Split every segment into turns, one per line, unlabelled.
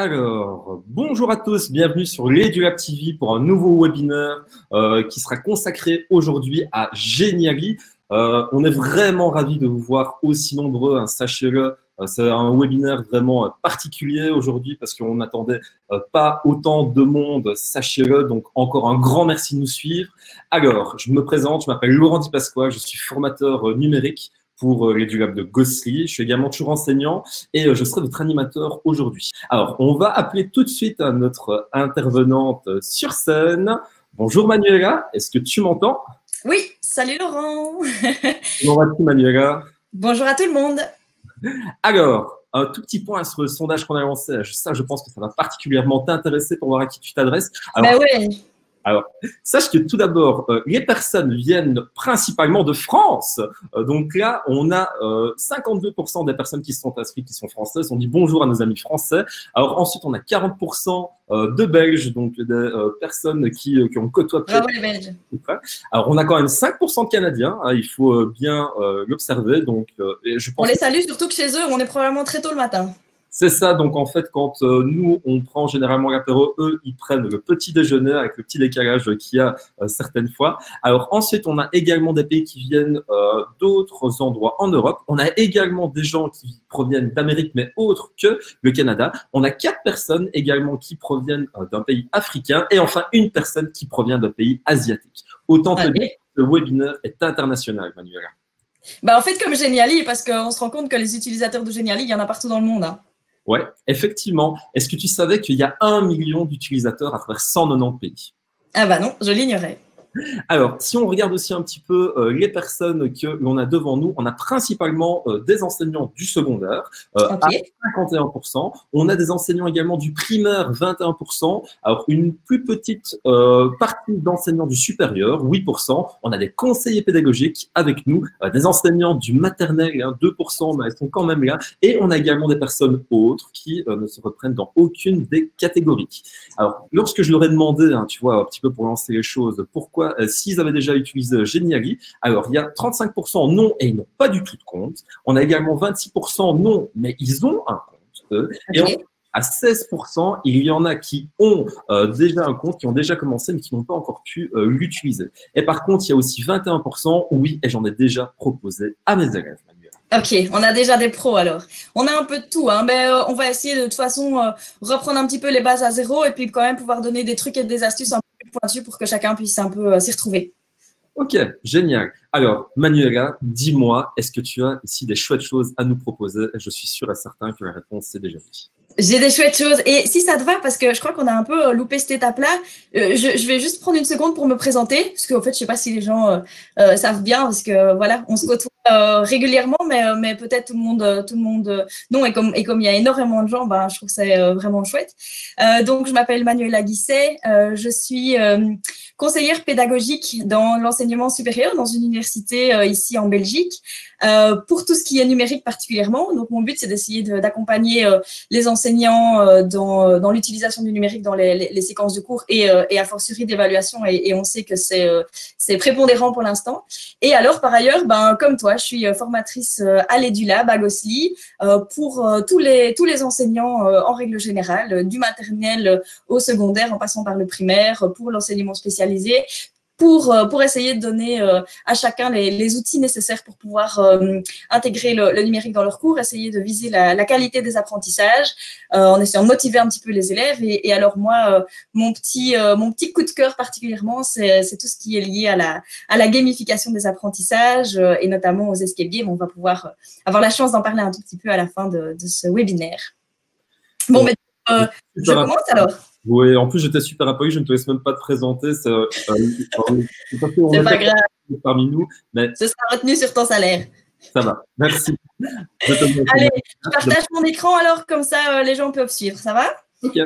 Alors, bonjour à tous, bienvenue sur l'EduLab TV pour un nouveau webinaire qui sera consacré aujourd'hui à Geniali. On est vraiment ravis de vous voir aussi nombreux, hein, sachez-le. C'est un webinaire vraiment particulier aujourd'hui parce qu'on n'attendait pas autant de monde, sachez-le. Donc, encore un grand merci de nous suivre. Alors, je me présente, je m'appelle Laurent Di Pasqua, je suis formateur numérique pour l'EduLab de Gosselies. Je suis également toujours enseignant et je serai votre animateur aujourd'hui. Alors, on va appeler tout de suite à notre intervenante sur scène. Bonjour Manuela, est-ce que tu m'entends?
Oui, salut Laurent.
Comment vas-tu Manuela?
Bonjour à tout le monde.
Alors, un tout petit point sur le sondage qu'on a lancé. Ça, je pense que ça va particulièrement t'intéresser pour voir à qui tu t'adresses.
Ben oui.
Alors, sache que tout d'abord, les personnes viennent principalement de France. Donc là, on a 52% des personnes qui se sont inscrites qui sont françaises. On dit bonjour à nos amis français. Alors ensuite, on a 40% de Belges, donc des personnes qui ont côtoyé.
Bravo les Belges.
Alors, on a quand même 5% de Canadiens. Hein, il faut bien l'observer. Donc, je pense
on les salue, surtout que chez eux, on est probablement très tôt le matin.
C'est ça, donc en fait, quand nous, on prend généralement l'apéro, eux, ils prennent le petit déjeuner avec le petit décalage qu'il y a certaines fois. Alors ensuite, on a également des pays qui viennent d'autres endroits en Europe. On a également des gens qui proviennent d'Amérique, mais autres que le Canada. On a 4 personnes également qui proviennent d'un pays africain et enfin une personne qui provient d'un pays asiatique. Autant te dire que le webinaire est international, Manuela.
Bah, en fait, comme Geniali, parce qu'on se rend compte que les utilisateurs de Geniali, il y en a partout dans le monde. Hein.
Ouais, effectivement. Est-ce que tu savais qu'il y a 1 million d'utilisateurs à travers 190 pays?
Ah bah non, je l'ignorais.
Alors, si on regarde aussi un petit peu les personnes que l'on a devant nous, on a principalement des enseignants du secondaire à 51%. On a des enseignants également du primaire, 21%. Alors, une plus petite partie d'enseignants du supérieur, 8%. On a des conseillers pédagogiques avec nous, des enseignants du maternel, 2%, mais elles sont quand même là. Et on a également des personnes autres qui ne se reprennent dans aucune des catégories. Alors, lorsque je leur ai demandé, hein, tu vois, un petit peu pour lancer les choses, pourquoi s'ils avaient déjà utilisé Geniali, alors il y a 35% non et ils n'ont pas du tout de compte. On a également 26% non, mais ils ont un compte, eux. Et à 16%, il y en a qui ont déjà un compte, qui ont déjà commencé, mais qui n'ont pas encore pu l'utiliser. Et par contre, il y a aussi 21% oui, et j'en ai déjà proposé à mes élèves.
Ok, on a déjà des pros alors. On a un peu de tout, hein, mais on va essayer de toute façon reprendre un petit peu les bases à zéro et puis quand même pouvoir donner des trucs et des astuces un peu plus pointues pour que chacun puisse un peu s'y retrouver.
Ok, génial. Alors, Manuela, dis-moi, est-ce que tu as ici des chouettes choses à nous proposer? Je suis sûr et certain que la réponse est déjà oui.
J'ai des chouettes choses. Et si ça te va, parce que je crois qu'on a un peu loupé cette étape-là, je vais juste prendre une seconde pour me présenter, parce qu'en fait, je sais pas si les gens savent bien, parce que voilà, on se côtoie régulièrement, mais peut-être tout le monde non. Et comme il y a énormément de gens, ben, je trouve que c'est vraiment chouette. Donc, je m'appelle Manuela Guisset. Je suis conseillère pédagogique dans l'enseignement supérieur dans une université ici en Belgique, pour tout ce qui est numérique particulièrement. Donc, mon but, c'est d'essayer d'accompagner les enseignants dans l'utilisation du numérique dans les séquences de cours et a fortiori d'évaluation. Et on sait que c'est prépondérant pour l'instant. Et alors, par ailleurs, ben, comme toi, je suis formatrice à l'EduLab à Gosselies pour tous les enseignants en règle générale, du maternel au secondaire en passant par le primaire, pour l'enseignement spécialisé, pour essayer de donner à chacun les outils nécessaires pour pouvoir intégrer le numérique dans leurs cours, essayer de viser la qualité des apprentissages, en essayant de motiver un petit peu les élèves. Et alors moi, mon petit coup de cœur particulièrement, c'est tout ce qui est lié à la gamification des apprentissages et notamment aux escape games. On va pouvoir avoir la chance d'en parler un tout petit peu à la fin de ce webinaire. Bon, mais je commence alors.
Oui, en plus, j'étais super impoli, je ne te laisse même pas te présenter. C'est
pas grave.
Parmi nous, mais
ce sera retenu sur ton salaire.
Ça va, merci.
Allez, je partage mon écran alors, comme ça, les gens peuvent suivre. Ça va?
Ok.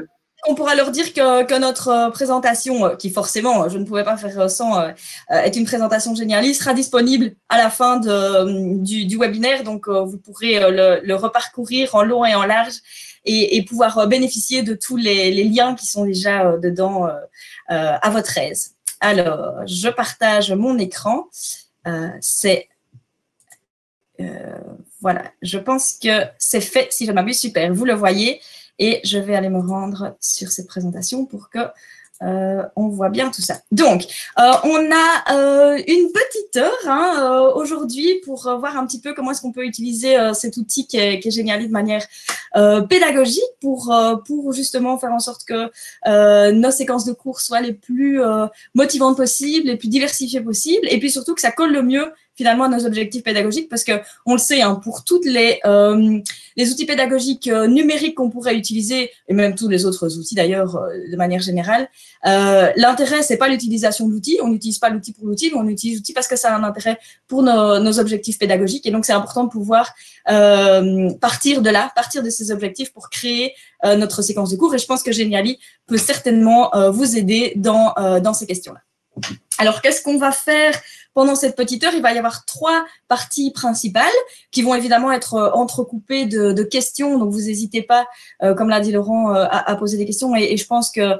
On pourra leur dire que notre présentation, qui forcément, je ne pouvais pas faire sans, est une présentation Geniali, sera disponible à la fin du webinaire. Donc, vous pourrez le reparcourir en long et en large et pouvoir bénéficier de tous les liens qui sont déjà dedans à votre aise. Alors, je partage mon écran. Voilà, je pense que c'est fait, si je m'abuse, super. Vous le voyez. et je vais aller me rendre sur cette présentation pour que on voit bien tout ça. Donc, on a une petite heure aujourd'hui pour voir un petit peu comment est-ce qu'on peut utiliser cet outil qui est Geniali de manière pédagogique pour justement faire en sorte que nos séquences de cours soient les plus motivantes possibles, les plus diversifiées possibles, et puis surtout que ça colle le mieux finalement à nos objectifs pédagogiques, parce que on le sait, pour toutes les outils pédagogiques numériques qu'on pourrait utiliser, et même tous les autres outils d'ailleurs de manière générale, l'intérêt c'est pas l'utilisation de l'outil, on n'utilise pas l'outil pour l'outil, mais on utilise l'outil parce que ça a un intérêt pour nos objectifs pédagogiques, et donc c'est important de pouvoir partir de ces objectifs pour créer notre séquence de cours, et je pense que Geniali peut certainement vous aider dans ces questions-là. Alors, qu'est-ce qu'on va faire pendant cette petite heure? Il va y avoir 3 parties principales qui vont évidemment être entrecoupées de questions. Donc, vous n'hésitez pas, comme l'a dit Laurent, à poser des questions. Et je pense que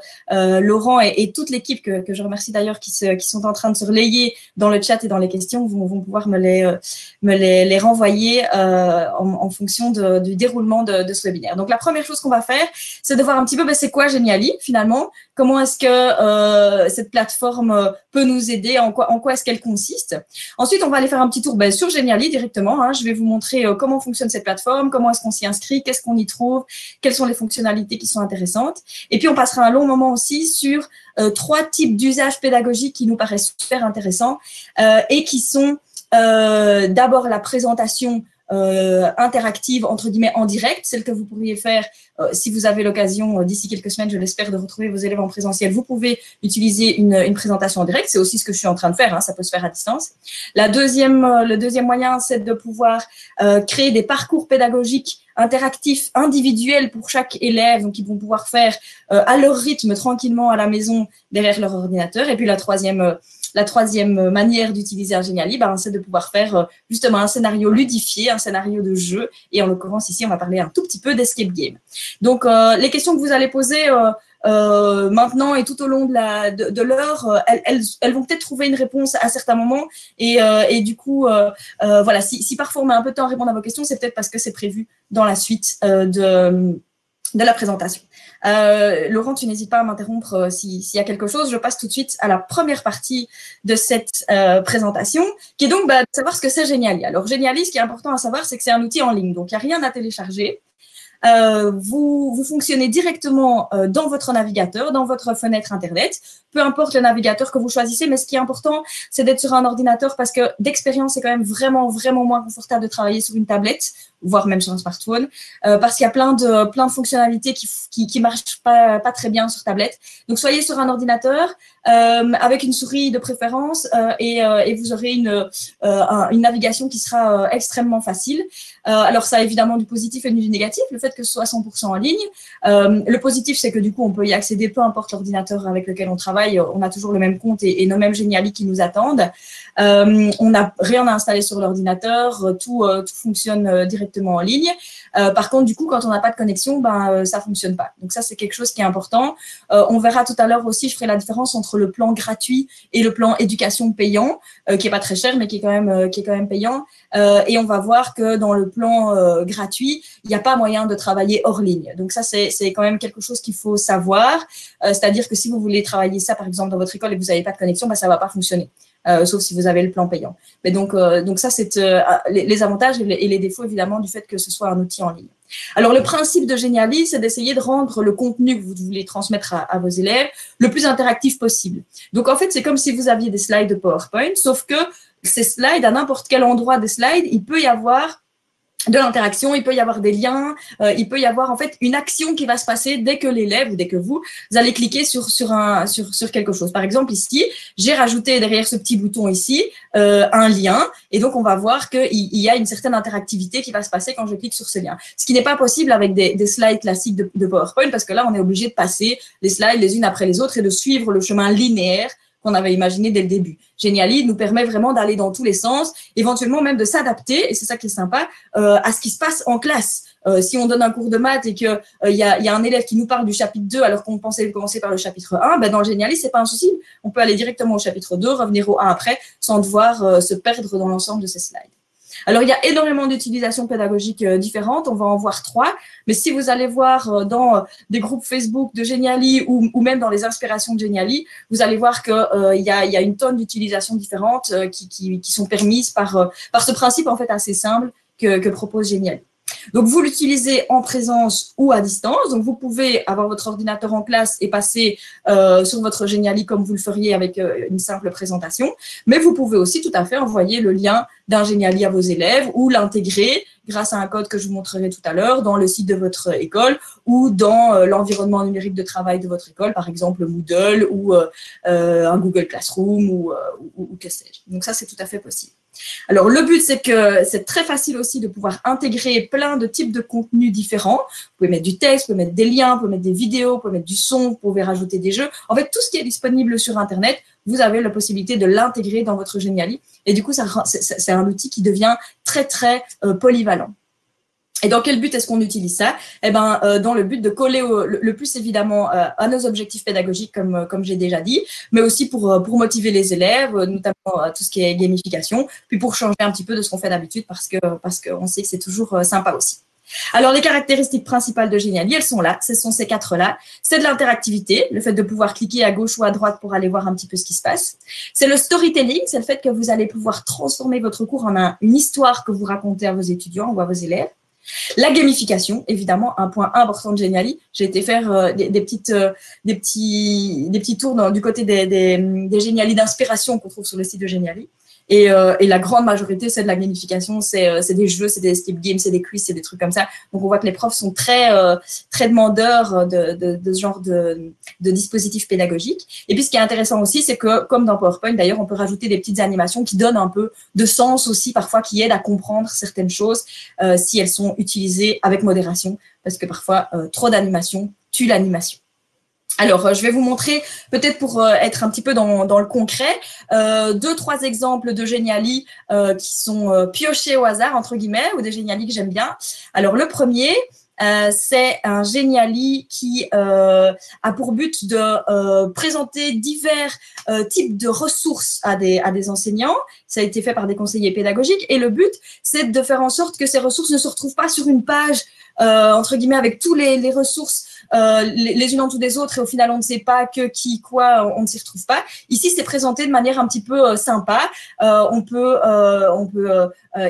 Laurent et toute l'équipe, que je remercie d'ailleurs, qui sont en train de se relayer dans le chat et dans les questions, vont pouvoir me les renvoyer en fonction du déroulement de ce webinaire. Donc, la première chose qu'on va faire, c'est de voir un petit peu c'est quoi Geniali, finalement. Comment est-ce que cette plateforme peut nous aider, en quoi est-ce qu'elle consiste. Ensuite, on va aller faire un petit tour sur Geniali directement. Je vais vous montrer comment fonctionne cette plateforme, comment est-ce qu'on s'y inscrit, qu'est-ce qu'on y trouve, quelles sont les fonctionnalités qui sont intéressantes. Et puis, on passera un long moment aussi sur 3 types d'usages pédagogiques qui nous paraissent super intéressants et qui sont d'abord la présentation interactive, entre guillemets, en direct, celle que vous pourriez faire si vous avez l'occasion, d'ici quelques semaines, je l'espère, de retrouver vos élèves en présentiel. Vous pouvez utiliser une présentation en direct. C'est aussi ce que je suis en train de faire. Ça peut se faire à distance. Le deuxième moyen, c'est de pouvoir créer des parcours pédagogiques interactifs, individuels pour chaque élève, donc ils vont pouvoir faire à leur rythme, tranquillement à la maison, derrière leur ordinateur. Et puis la troisième manière d'utiliser un Geniali, c'est de pouvoir faire justement un scénario ludifié, un scénario de jeu. Et en l'occurrence, ici, on va parler un tout petit peu d'escape game. Donc, les questions que vous allez poser maintenant et tout au long de l'heure, elles vont peut-être trouver une réponse à certains moments. Et du coup, voilà, si parfois on met un peu de temps à répondre à vos questions, c'est peut-être parce que c'est prévu dans la suite de la présentation. Laurent, tu n'hésites pas à m'interrompre s'il y a quelque chose. Je passe tout de suite à la première partie de cette présentation, qui est donc de savoir ce que c'est Geniali. Alors, Geniali, ce qui est important à savoir, c'est que c'est un outil en ligne. Donc, il n'y a rien à télécharger. Vous fonctionnez directement dans votre navigateur, dans votre fenêtre Internet, peu importe le navigateur que vous choisissez, mais ce qui est important, c'est d'être sur un ordinateur parce que d'expérience, c'est quand même vraiment, vraiment moins confortable de travailler sur une tablette, voire même sur un smartphone, parce qu'il y a plein de fonctionnalités qui marchent pas très bien sur tablette. Donc, soyez sur un ordinateur avec une souris de préférence et vous aurez une navigation qui sera extrêmement facile. Alors, ça a évidemment du positif et du négatif, le fait que ce soit 100% en ligne. Le positif, c'est que du coup, on peut y accéder, peu importe l'ordinateur avec lequel on travaille, on a toujours le même compte et nos mêmes Geniali qui nous attendent. On n'a rien à installer sur l'ordinateur, tout fonctionne directement en ligne. Par contre, du coup, quand on n'a pas de connexion, ça fonctionne pas. Donc ça, c'est quelque chose qui est important. On verra tout à l'heure aussi, je ferai la différence entre le plan gratuit et le plan éducation payant, qui est pas très cher, mais qui est quand même payant. Et on va voir que dans le plan gratuit, il n'y a pas moyen de travailler hors ligne. Donc ça, c'est quand même quelque chose qu'il faut savoir. C'est-à-dire que si vous voulez travailler ça, par exemple, dans votre école et que vous n'avez pas de connexion, ça va pas fonctionner. Sauf si vous avez le plan payant. Mais donc ça, c'est les avantages et les défauts, évidemment, du fait que ce soit un outil en ligne. Alors, le principe de Geniali, c'est d'essayer de rendre le contenu que vous voulez transmettre à vos élèves le plus interactif possible. Donc, en fait, c'est comme si vous aviez des slides de PowerPoint, sauf que ces slides, à n'importe quel endroit des slides, il peut y avoir de l'interaction, il peut y avoir des liens, il peut y avoir en fait une action qui va se passer dès que l'élève ou dès que vous allez cliquer sur quelque chose. Par exemple, ici, j'ai rajouté derrière ce petit bouton ici un lien et donc on va voir qu'il y a une certaine interactivité qui va se passer quand je clique sur ce lien. Ce qui n'est pas possible avec des slides classiques de PowerPoint parce que là, on est obligé de passer les slides les unes après les autres et de suivre le chemin linéaire qu'on avait imaginé dès le début. Geniali nous permet vraiment d'aller dans tous les sens, éventuellement même de s'adapter, et c'est ça qui est sympa, à ce qui se passe en classe. Si on donne un cours de maths et qu'il y a un élève qui nous parle du chapitre 2 alors qu'on pensait commencer par le chapitre 1, dans le Geniali, c'est pas un souci. On peut aller directement au chapitre 2, revenir au 1 après, sans devoir se perdre dans l'ensemble de ces slides. Alors, il y a énormément d'utilisations pédagogiques différentes. On va en voir 3. Mais si vous allez voir dans des groupes Facebook de Geniali ou même dans les inspirations de Geniali, vous allez voir qu'il y a une tonne d'utilisations différentes qui sont permises par ce principe en fait assez simple que propose Geniali. Donc, vous l'utilisez en présence ou à distance. Donc, vous pouvez avoir votre ordinateur en classe et passer sur votre Geniali comme vous le feriez avec une simple présentation. Mais vous pouvez aussi tout à fait envoyer le lien d'un Geniali à vos élèves ou l'intégrer grâce à un code que je vous montrerai tout à l'heure dans le site de votre école ou dans l'environnement numérique de travail de votre école, par exemple Moodle ou un Google Classroom ou que sais-je. Donc, ça, c'est tout à fait possible. Alors, le but, c'est que c'est très facile aussi de pouvoir intégrer plein de types de contenus différents. Vous pouvez mettre du texte, vous pouvez mettre des liens, vous pouvez mettre des vidéos, vous pouvez mettre du son, vous pouvez rajouter des jeux. En fait, tout ce qui est disponible sur Internet, vous avez la possibilité de l'intégrer dans votre Geniali. Et du coup, c'est un outil qui devient très, très polyvalent. Et dans quel but est-ce qu'on utilise ça? Eh ben, dans le but de coller le plus évidemment à nos objectifs pédagogiques, comme j'ai déjà dit, mais aussi pour motiver les élèves, notamment tout ce qui est gamification, puis pour changer un petit peu de ce qu'on fait d'habitude parce qu'on sait que c'est toujours sympa aussi. Alors, les caractéristiques principales de Geniali, elles sont là. Ce sont ces 4-là. C'est de l'interactivité, le fait de pouvoir cliquer à gauche ou à droite pour aller voir un petit peu ce qui se passe. C'est le storytelling, c'est le fait que vous allez pouvoir transformer votre cours en une histoire que vous racontez à vos étudiants ou à vos élèves. La gamification, évidemment, un point important de Geniali. J'ai été faire des petits tours du côté des Geniali d'inspiration qu'on trouve sur le site de Geniali. Et la grande majorité, c'est de la gamification, c'est des jeux, c'est des escape games, c'est des quiz, c'est des trucs comme ça. Donc, on voit que les profs sont très demandeurs de ce genre de dispositifs pédagogiques. Et puis, ce qui est intéressant aussi, c'est que, comme dans PowerPoint, d'ailleurs, on peut rajouter des petites animations qui donnent un peu de sens aussi, parfois, qui aident à comprendre certaines choses si elles sont utilisées avec modération, parce que parfois, trop d'animation tue l'animation. Alors, je vais vous montrer, peut-être pour être un petit peu dans le concret, 2-3 exemples de Geniali qui sont piochés au hasard, entre guillemets, ou des Geniali que j'aime bien. Alors, le premier, c'est un Geniali qui a pour but de présenter divers types de ressources à des enseignants. Ça a été fait par des conseillers pédagogiques. Et le but, c'est de faire en sorte que ces ressources ne se retrouvent pas sur une page, entre guillemets, avec tous les ressources les unes en dessous des autres et au final on ne sait pas que qui quoi on ne s'y retrouve pas. Ici c'est présenté de manière un petit peu sympa. On peut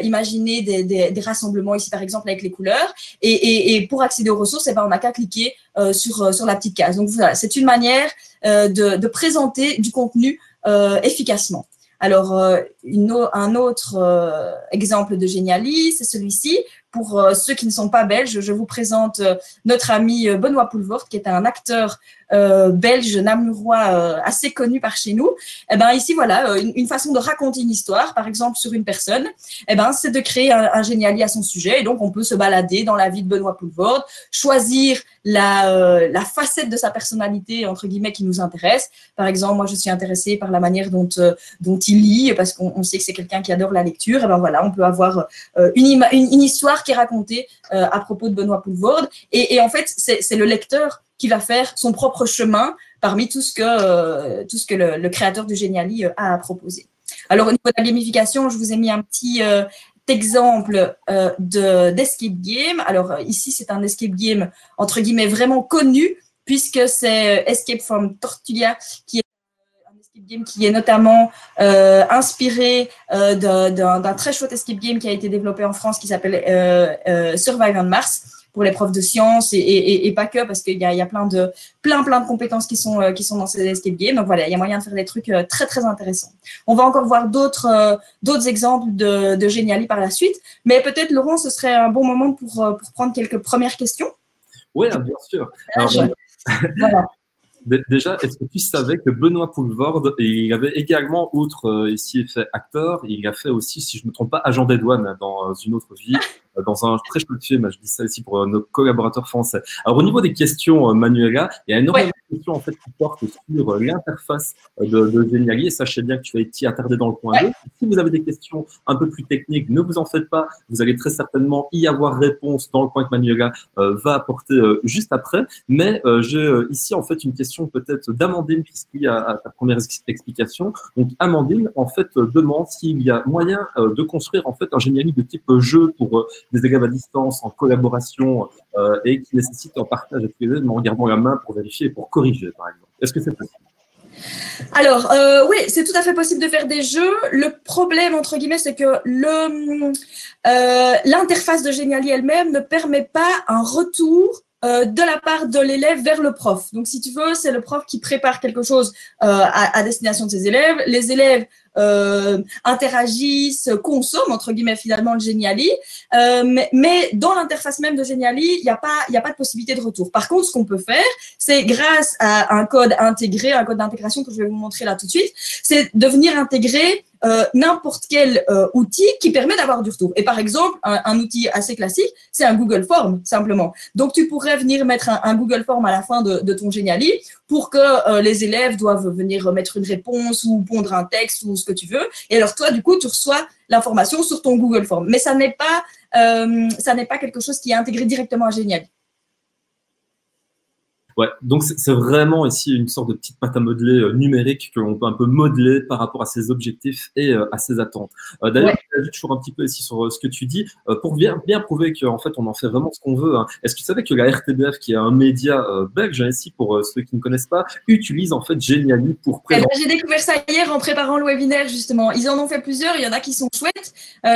imaginer des rassemblements ici par exemple avec les couleurs et pour accéder aux ressources on n'a qu'à cliquer sur la petite case. Donc voilà, c'est une manière de présenter du contenu efficacement. Alors, un autre exemple de Geniali, c'est celui-ci. Pour ceux qui ne sont pas belges, je vous présente notre ami Benoît Poelvoort, qui est un acteur belge namurois assez connu par chez nous. Eh ben, ici, voilà, une façon de raconter une histoire, par exemple, sur une personne, eh ben, c'est de créer un Geniali à son sujet. Et donc, on peut se balader dans la vie de Benoît Poelvoort, choisir la facette de sa personnalité, entre guillemets, qui nous intéresse. Par exemple, moi, je suis intéressée par la manière dont il lit, parce qu'on sait que c'est quelqu'un qui adore la lecture. Et ben voilà, on peut avoir une histoire qui est racontée à propos de Benoît Poelvoort. Et en fait, c'est le lecteur qui va faire son propre chemin parmi tout ce que le créateur du Geniali a à proposer. Alors, au niveau de la gamification, je vous ai mis un petit exemple d'escape game. Alors, ici, c'est un escape game, entre guillemets, vraiment connu, puisque c'est Escape from Tortuga, qui est un escape game qui est notamment inspiré d'un très chouette escape game qui a été développé en France, qui s'appelle Survive on Mars, pour les profs de sciences et pas que, parce qu'il y a plein de compétences qui sont dans ces escape games. Donc voilà, il y a moyen de faire des trucs très très intéressants. On va encore voir d'autres exemples de Geniali par la suite, mais peut-être Laurent, ce serait un bon moment pour prendre quelques premières questions.
Oui, bien sûr. Alors, voilà. Déjà, est-ce que tu savais que Benoît Poelvoort, il avait également, outre ici fait acteur, il a fait aussi, si je ne me trompe pas, agent des douanes dans une autre vie, dans un très chouette film. Je dis ça ici pour nos collaborateurs français. Alors, au niveau des questions, Manuela, il y a énormément question en fait qui porte sur l'interface de Geniali. Et sachez bien que tu vas t'y attarder dans le point 2. Si vous avez des questions un peu plus techniques, ne vous en faites pas. Vous allez très certainement y avoir réponse dans le point que Manuela va apporter juste après. Mais j'ai ici en fait une question peut-être d'Amandine puisqu'il y a à ta première explication. Donc Amandine en fait demande s'il y a moyen de construire en fait un Geniali de type jeu pour des élèves à distance en collaboration et qui nécessite un partage avec les élèves en regardant la main pour vérifier et pour corriger par exemple. Est-ce que c'est possible?
Alors, oui, c'est tout à fait possible de faire des jeux. Le problème, entre guillemets, c'est que l'interface de Geniali elle-même ne permet pas un retour de la part de l'élève vers le prof. Donc, si tu veux, c'est le prof qui prépare quelque chose à destination de ses élèves. Les élèves interagissent, consomment, entre guillemets, finalement, le Geniali. Mais dans l'interface même de Geniali, il n'y a pas de possibilité de retour. Par contre, ce qu'on peut faire, c'est grâce à un code intégré, un code d'intégration que je vais vous montrer là tout de suite, c'est de venir intégrer n'importe quel outil qui permet d'avoir du retour. Et par exemple, un outil assez classique, c'est un Google Form, simplement. Donc, tu pourrais venir mettre un Google Form à la fin de ton Geniali pour que les élèves doivent venir mettre une réponse ou pondre un texte ou ce que tu veux. Et alors, toi, du coup, tu reçois l'information sur ton Google Form. Mais ça n'est pas quelque chose qui est intégré directement à Geniali.
Ouais, donc c'est vraiment ici une sorte de petite pâte à modeler numérique que l'on peut un peu modeler par rapport à ses objectifs et à ses attentes. D'ailleurs, j'ajoute toujours un petit peu ici sur ce que tu dis pour bien prouver qu'en fait on en fait vraiment ce qu'on veut. Hein. Est-ce que tu savais que la RTBF, qui est un média belge ici pour ceux qui ne connaissent pas, utilise en fait Geniali pour présenter.
J'ai découvert ça hier en préparant le webinaire justement. Ils en ont fait plusieurs, il y en a qui sont chouettes.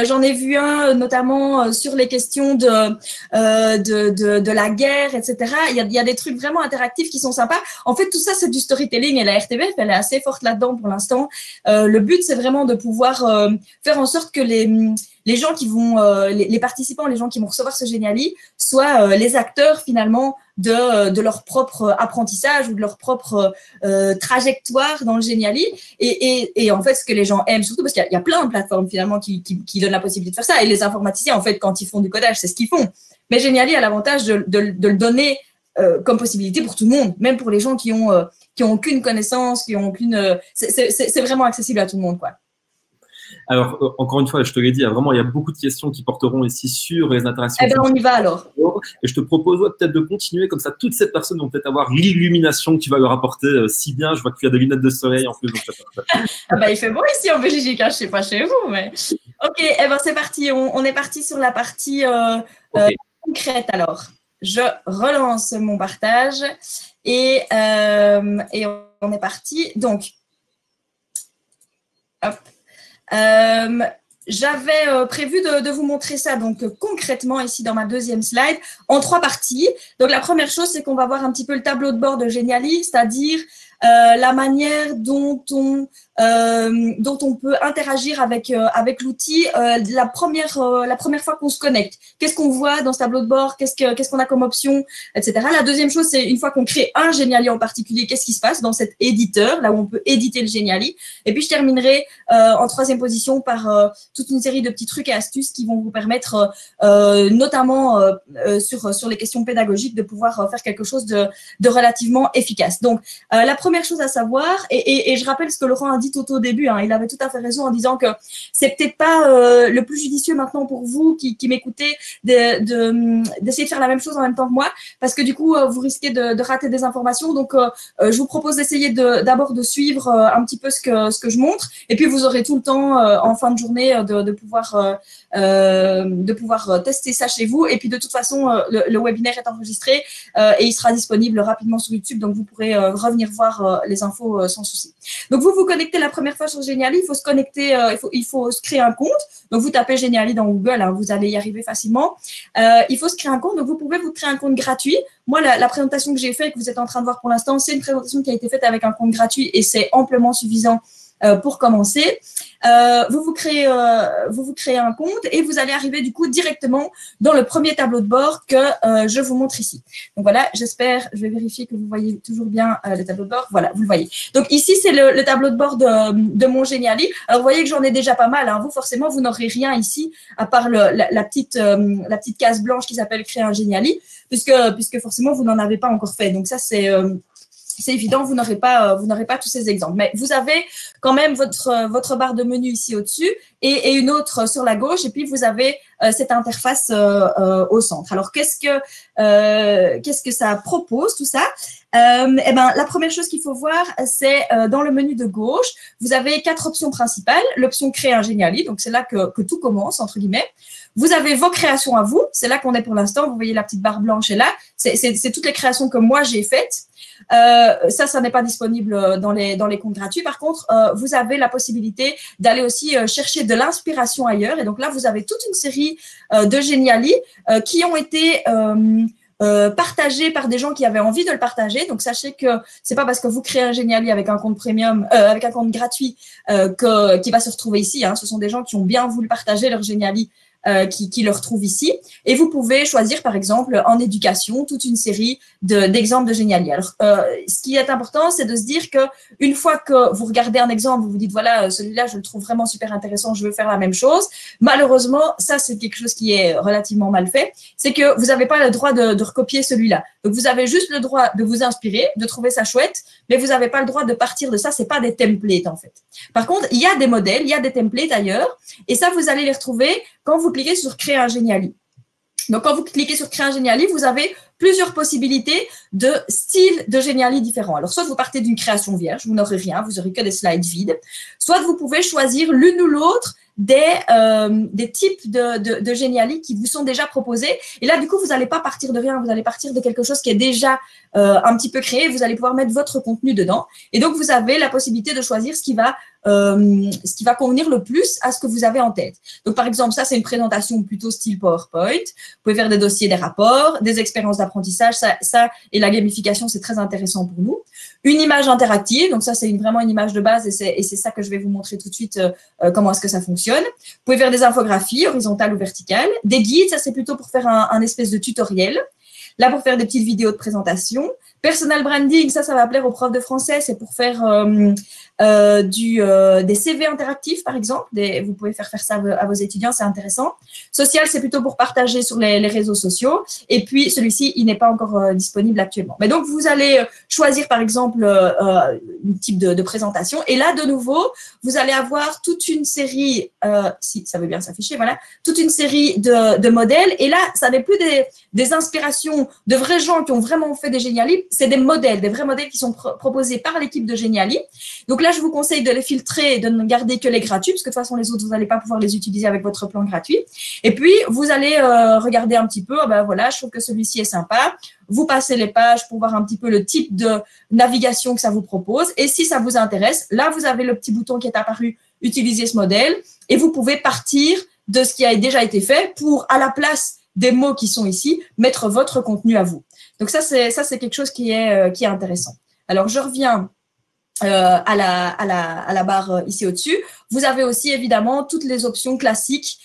J'en ai vu un notamment sur les questions de la guerre, etc. Il y a des trucs vraiment interactifs qui sont sympas. En fait, tout ça, c'est du storytelling et la RTBF, elle est assez forte là-dedans pour l'instant. Le but, c'est vraiment de pouvoir faire en sorte que les gens qui vont, les participants, les gens qui vont recevoir ce Geniali soient les acteurs finalement de leur propre apprentissage ou de leur propre trajectoire dans le Geniali. Et en fait, ce que les gens aiment surtout, parce qu'il y a plein de plateformes finalement qui donnent la possibilité de faire ça. Et les informaticiens, en fait, quand ils font du codage, c'est ce qu'ils font. Mais Geniali a l'avantage de le donner comme possibilité pour tout le monde, même pour les gens qui ont aucune connaissance, qui ont aucune. C'est vraiment accessible à tout le monde, quoi.
Alors, encore une fois, je te l'ai dit, il y a beaucoup de questions qui porteront ici sur les interactions.
Eh bien, on y va alors.
Et je te propose peut-être de continuer, comme ça, toutes ces personnes vont peut-être avoir l'illumination que tu vas leur apporter si bien. Je vois que tu as des lunettes de soleil en plus. Donc
ah bah, il fait beau ici en Belgique, hein, je ne sais pas chez vous, mais… Ok, eh ben, c'est parti. On est parti sur la partie concrète alors. Je relance mon partage et on est parti. Donc, hop. J'avais prévu de vous montrer ça donc concrètement ici dans ma deuxième slide en 3 parties. Donc, la première chose, c'est qu'on va voir un petit peu le tableau de bord de Geniali, c'est-à-dire la manière dont on peut interagir avec l'outil la première fois qu'on se connecte. Qu'est-ce qu'on voit dans ce tableau de bord, qu'est-ce qu'on a comme option, etc. La deuxième chose, c'est une fois qu'on crée un Geniali en particulier, qu'est-ce qui se passe dans cet éditeur, là où on peut éditer le Geniali. Et puis, je terminerai en 3e position par toute une série de petits trucs et astuces qui vont vous permettre, notamment sur les questions pédagogiques, de pouvoir faire quelque chose de relativement efficace. Donc, la première chose à savoir, et je rappelle ce que Laurent a dit tout au début, hein, il avait tout à fait raison en disant que c'est peut-être pas le plus judicieux maintenant pour vous qui m'écoutez d'essayer de faire la même chose en même temps que moi, parce que du coup, vous risquez de rater des informations. Donc, je vous propose d'essayer d'abord de suivre un petit peu ce que je montre, et puis vous aurez tout le temps en fin de journée de pouvoir tester ça chez vous. Et puis, de toute façon, le webinaire est enregistré et il sera disponible rapidement sur YouTube, donc vous pourrez revenir voir les infos sans souci. Donc, vous connectez la première fois sur Geniali, il faut se connecter, il faut se créer un compte. Donc, vous tapez Geniali dans Google, hein, vous allez y arriver facilement. Il faut se créer un compte, donc vous pouvez vous créer un compte gratuit. Moi, la présentation que j'ai faite, que vous êtes en train de voir pour l'instant, c'est une présentation qui a été faite avec un compte gratuit et c'est amplement suffisant pour commencer. Vous vous créez un compte et vous allez arriver du coup directement dans le premier tableau de bord que je vous montre ici. Donc voilà, j'espère, je vais vérifier que vous voyez toujours bien le tableau de bord. Voilà, vous le voyez. Donc ici, c'est le tableau de bord de mon Geniali. Alors vous voyez que j'en ai déjà pas mal. Hein. Vous, forcément, vous n'aurez rien ici à part la petite case blanche qui s'appelle créer un Geniali, puisque forcément, vous n'en avez pas encore fait. Donc ça, c'est c'est évident, vous n'aurez pas tous ces exemples. Mais vous avez quand même votre barre de menu ici au-dessus et une autre sur la gauche. Et puis, vous avez cette interface au centre. Alors, qu'est-ce que ça propose, tout ça? Eh ben, la première chose qu'il faut voir, c'est dans le menu de gauche, vous avez 4 options principales. L'option créer un Geniali, donc c'est là que tout commence, entre guillemets. Vous avez vos créations à vous, c'est là qu'on est pour l'instant. Vous voyez la petite barre blanche est là. C'est toutes les créations que moi j'ai faites. Ça n'est pas disponible dans les comptes gratuits. Par contre, vous avez la possibilité d'aller aussi chercher de l'inspiration ailleurs. Et donc là, vous avez toute une série de Geniali qui ont été partagés par des gens qui avaient envie de le partager. Donc, sachez que c'est pas parce que vous créez un Geniali avec un compte premium, avec un compte gratuit, qui va se retrouver ici. Hein. Ce sont des gens qui ont bien voulu partager leur Geniali. Qui le retrouvent ici. Et vous pouvez choisir, par exemple, en éducation, toute une série d'exemples de Geniali. Alors, ce qui est important, c'est de se dire que une fois que vous regardez un exemple, vous vous dites, voilà, celui-là, je le trouve vraiment super intéressant, je veux faire la même chose. Malheureusement, ça, c'est quelque chose qui est relativement mal fait. C'est que vous n'avez pas le droit de recopier celui-là. Donc, vous avez juste le droit de vous inspirer, de trouver ça chouette, mais vous n'avez pas le droit de partir de ça. C'est pas des templates, en fait. Par contre, il y a des modèles, il y a des templates ailleurs, et ça, vous allez les retrouver quand vous cliquez sur Créer un Geniali. Donc, quand vous cliquez sur Créer un Geniali, vous avez plusieurs possibilités de styles de Geniali différents. Alors, soit vous partez d'une création vierge, vous n'aurez rien, vous n'aurez que des slides vides. Soit vous pouvez choisir l'une ou l'autre des types de Geniali qui vous sont déjà proposés. Et là, du coup, vous n'allez pas partir de rien, vous allez partir de quelque chose qui est déjà un petit peu créé. Vous allez pouvoir mettre votre contenu dedans. Et donc, vous avez la possibilité de choisir ce qui va convenir le plus à ce que vous avez en tête. Donc, par exemple, ça, c'est une présentation plutôt style PowerPoint. Vous pouvez faire des dossiers, des rapports, des expériences d'apprentissage. Ça et la gamification, c'est très intéressant pour nous. Une image interactive. Donc, ça, c'est vraiment une image de base et c'est ça que je vais vous montrer tout de suite comment est-ce que ça fonctionne. Vous pouvez faire des infographies horizontales ou verticales. Des guides, ça, c'est plutôt pour faire un espèce de tutoriel. Là, pour faire des petites vidéos de présentation. Personal branding, ça va plaire aux profs de français. C'est pour faire des CV interactifs, par exemple. Vous pouvez faire ça à vos étudiants, c'est intéressant. Social, c'est plutôt pour partager sur les réseaux sociaux. Et puis, celui-ci, il n'est pas encore disponible actuellement. Mais donc, vous allez choisir, par exemple, un type de présentation. Et là, de nouveau, vous allez avoir toute une série, si ça veut bien s'afficher, voilà, toute une série de modèles. Et là, ça n'est plus des inspirations de vrais gens qui ont vraiment fait des Geniali. C'est des modèles, des vrais modèles qui sont proposés par l'équipe de Geniali. Donc là, je vous conseille de les filtrer et de ne garder que les gratuits, parce que de toute façon, les autres, vous n'allez pas pouvoir les utiliser avec votre plan gratuit. Et puis, vous allez regarder un petit peu, ben voilà, je trouve que celui-ci est sympa. Vous passez les pages pour voir un petit peu le type de navigation que ça vous propose. Et si ça vous intéresse, là, vous avez le petit bouton qui est apparu, utiliser ce modèle, et vous pouvez partir de ce qui a déjà été fait pour, à la place des mots qui sont ici, mettre votre contenu à vous. Donc ça, c'est quelque chose qui est intéressant. Alors, je reviens à la barre ici au-dessus. Vous avez aussi évidemment toutes les options classiques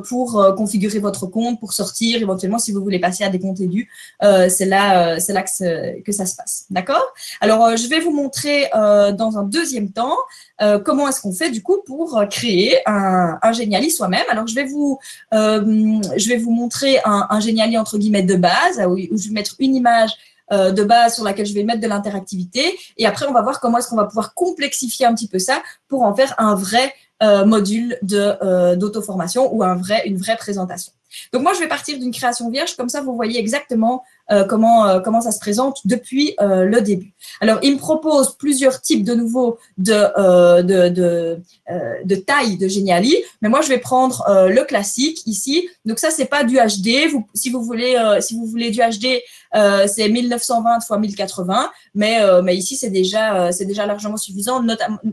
pour configurer votre compte, pour sortir, éventuellement si vous voulez passer à des comptes élus. C'est là que ça se passe. D'accord? Alors, je vais vous montrer dans un deuxième temps comment est-ce qu'on fait du coup pour créer un Geniali soi-même. Alors, je vais vous montrer un Geniali entre guillemets de base où je vais mettre une image de base sur laquelle je vais mettre de l'interactivité. Et après, on va voir comment est-ce qu'on va pouvoir complexifier un petit peu ça pour en faire un vrai module d'auto-formation ou une vraie présentation. Donc, moi, je vais partir d'une création vierge. Comme ça, vous voyez exactement comment ça se présente depuis le début. Alors, il me propose plusieurs types de nouveau de taille de Geniali, mais moi, je vais prendre le classique ici. Donc, ça, c'est pas du HD. Si vous voulez du HD, c'est 1920 x 1080, mais ici, c'est déjà largement suffisant,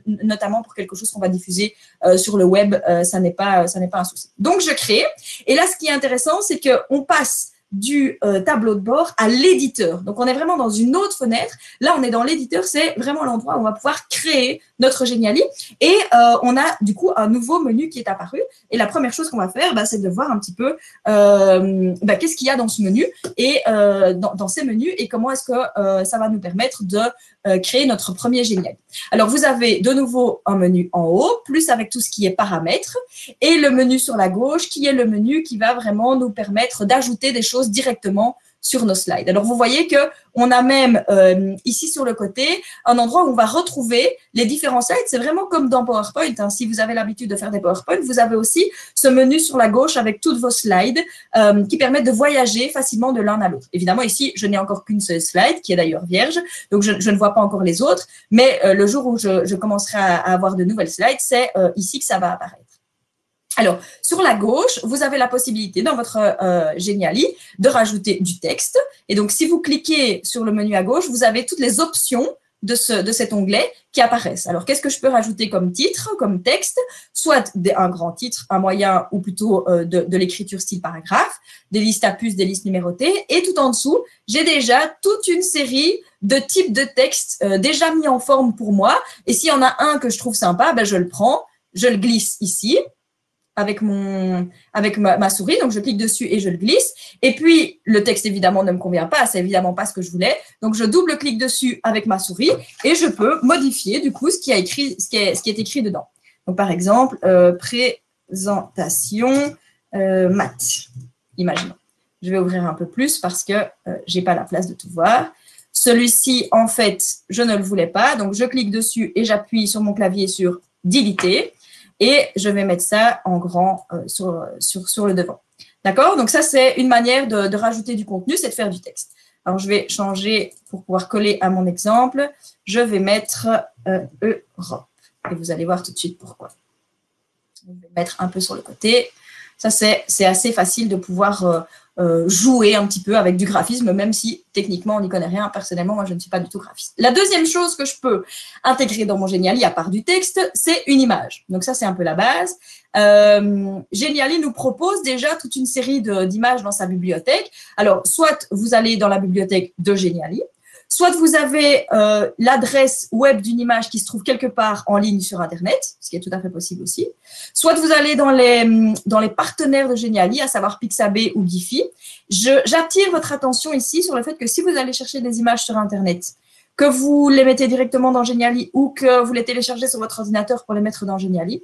notamment pour quelque chose qu'on va diffuser sur le web. Ça n'est pas un souci. Donc, je crée. Et là, ce qui est intéressant, c'est qu'on passe du tableau de bord à l'éditeur. Donc, on est vraiment dans une autre fenêtre. Là, on est dans l'éditeur. C'est vraiment l'endroit où on va pouvoir créer notre Geniali. Et on a du coup un nouveau menu qui est apparu. Et la première chose qu'on va faire, c'est de voir un petit peu qu'est-ce qu'il y a dans ce menu et dans ces menus et comment est-ce que ça va nous permettre de créer notre premier Geniali. Alors, vous avez de nouveau un menu en haut, plus avec tout ce qui est paramètres, et le menu sur la gauche, qui est le menu qui va vraiment nous permettre d'ajouter des choses directement sur nos slides. Alors, vous voyez qu'on a même ici sur le côté un endroit où on va retrouver les différents slides. C'est vraiment comme dans PowerPoint. Hein. Si vous avez l'habitude de faire des PowerPoint, vous avez aussi ce menu sur la gauche avec toutes vos slides qui permettent de voyager facilement de l'un à l'autre. Évidemment, ici, je n'ai encore qu'une seule slide qui est d'ailleurs vierge, donc je ne vois pas encore les autres, mais le jour où je commencerai à avoir de nouvelles slides, c'est ici que ça va apparaître. Alors, sur la gauche, vous avez la possibilité dans votre Geniali de rajouter du texte. Et donc, si vous cliquez sur le menu à gauche, vous avez toutes les options de cet onglet qui apparaissent. Alors, qu'est-ce que je peux rajouter comme titre, comme texte? Soit un grand titre, un moyen ou plutôt de l'écriture style paragraphe, des listes à puces, des listes numérotées. Et tout en dessous, j'ai déjà toute une série de types de textes déjà mis en forme pour moi. Et s'il y en a un que je trouve sympa, ben, je le prends, je le glisse ici avec ma souris, donc je clique dessus et je le glisse. Et puis, le texte, évidemment, ne me convient pas, c'est évidemment pas ce que je voulais. Donc, je double-clique dessus avec ma souris et je peux modifier, du coup, ce qui est écrit dedans. Donc, par exemple, présentation maths, imaginons. Je vais ouvrir un peu plus parce que je n'ai pas la place de tout voir. Celui-ci, en fait, je ne le voulais pas. Donc, je clique dessus et j'appuie sur mon clavier sur « Déliter ». Et je vais mettre ça en grand sur le devant. D'accord? Donc, ça, c'est une manière de rajouter du contenu, c'est de faire du texte. Alors, je vais changer pour pouvoir coller à mon exemple. Je vais mettre Europe. Et vous allez voir tout de suite pourquoi. Je vais mettre un peu sur le côté. Ça, c'est assez facile de pouvoir jouer un petit peu avec du graphisme, même si techniquement, on n'y connaît rien. Personnellement, moi, je ne suis pas du tout graphiste. La deuxième chose que je peux intégrer dans mon Geniali, à part du texte, c'est une image. Donc ça, c'est un peu la base. Geniali nous propose déjà toute une série d'images dans sa bibliothèque. Alors, soit vous allez dans la bibliothèque de Geniali, soit vous avez l'adresse web d'une image qui se trouve quelque part en ligne sur Internet, ce qui est tout à fait possible aussi. Soit vous allez dans les partenaires de Geniali, à savoir Pixabay ou Giphy. J'attire votre attention ici sur le fait que si vous allez chercher des images sur Internet, que vous les mettez directement dans Geniali ou que vous les téléchargez sur votre ordinateur pour les mettre dans Geniali,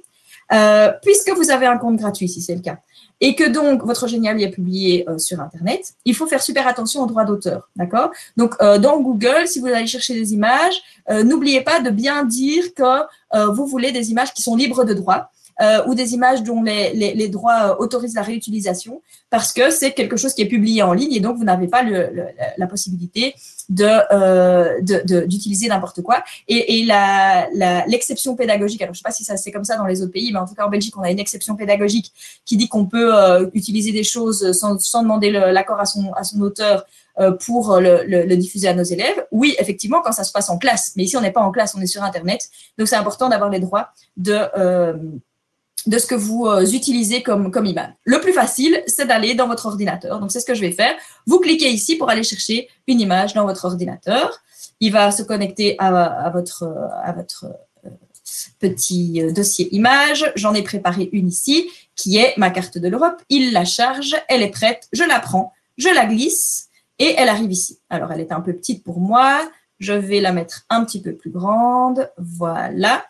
puisque vous avez un compte gratuit, si c'est le cas, et que donc votre Geniali est publié sur Internet, il faut faire super attention aux droits d'auteur, d'accord? Donc, dans Google, si vous allez chercher des images, n'oubliez pas de bien dire que vous voulez des images qui sont libres de droit ou des images dont les droits autorisent la réutilisation, parce que c'est quelque chose qui est publié en ligne et donc vous n'avez pas la possibilité d'utiliser n'importe quoi. Et l'exception pédagogique, alors je ne sais pas si ça c'est comme ça dans les autres pays, mais en tout cas en Belgique, on a une exception pédagogique qui dit qu'on peut utiliser des choses sans demander l'accord à son auteur pour le diffuser à nos élèves. Oui, effectivement, quand ça se passe en classe, mais ici on n'est pas en classe, on est sur Internet, donc c'est important d'avoir les droits de ce que vous utilisez comme image. Le plus facile, c'est d'aller dans votre ordinateur. Donc, c'est ce que je vais faire. Vous cliquez ici pour aller chercher une image dans votre ordinateur. Il va se connecter à votre petit dossier image. J'en ai préparé une ici, qui est ma carte de l'Europe. Il la charge, elle est prête, je la prends, je la glisse et elle arrive ici. Alors, elle est un peu petite pour moi. Je vais la mettre un petit peu plus grande, voilà,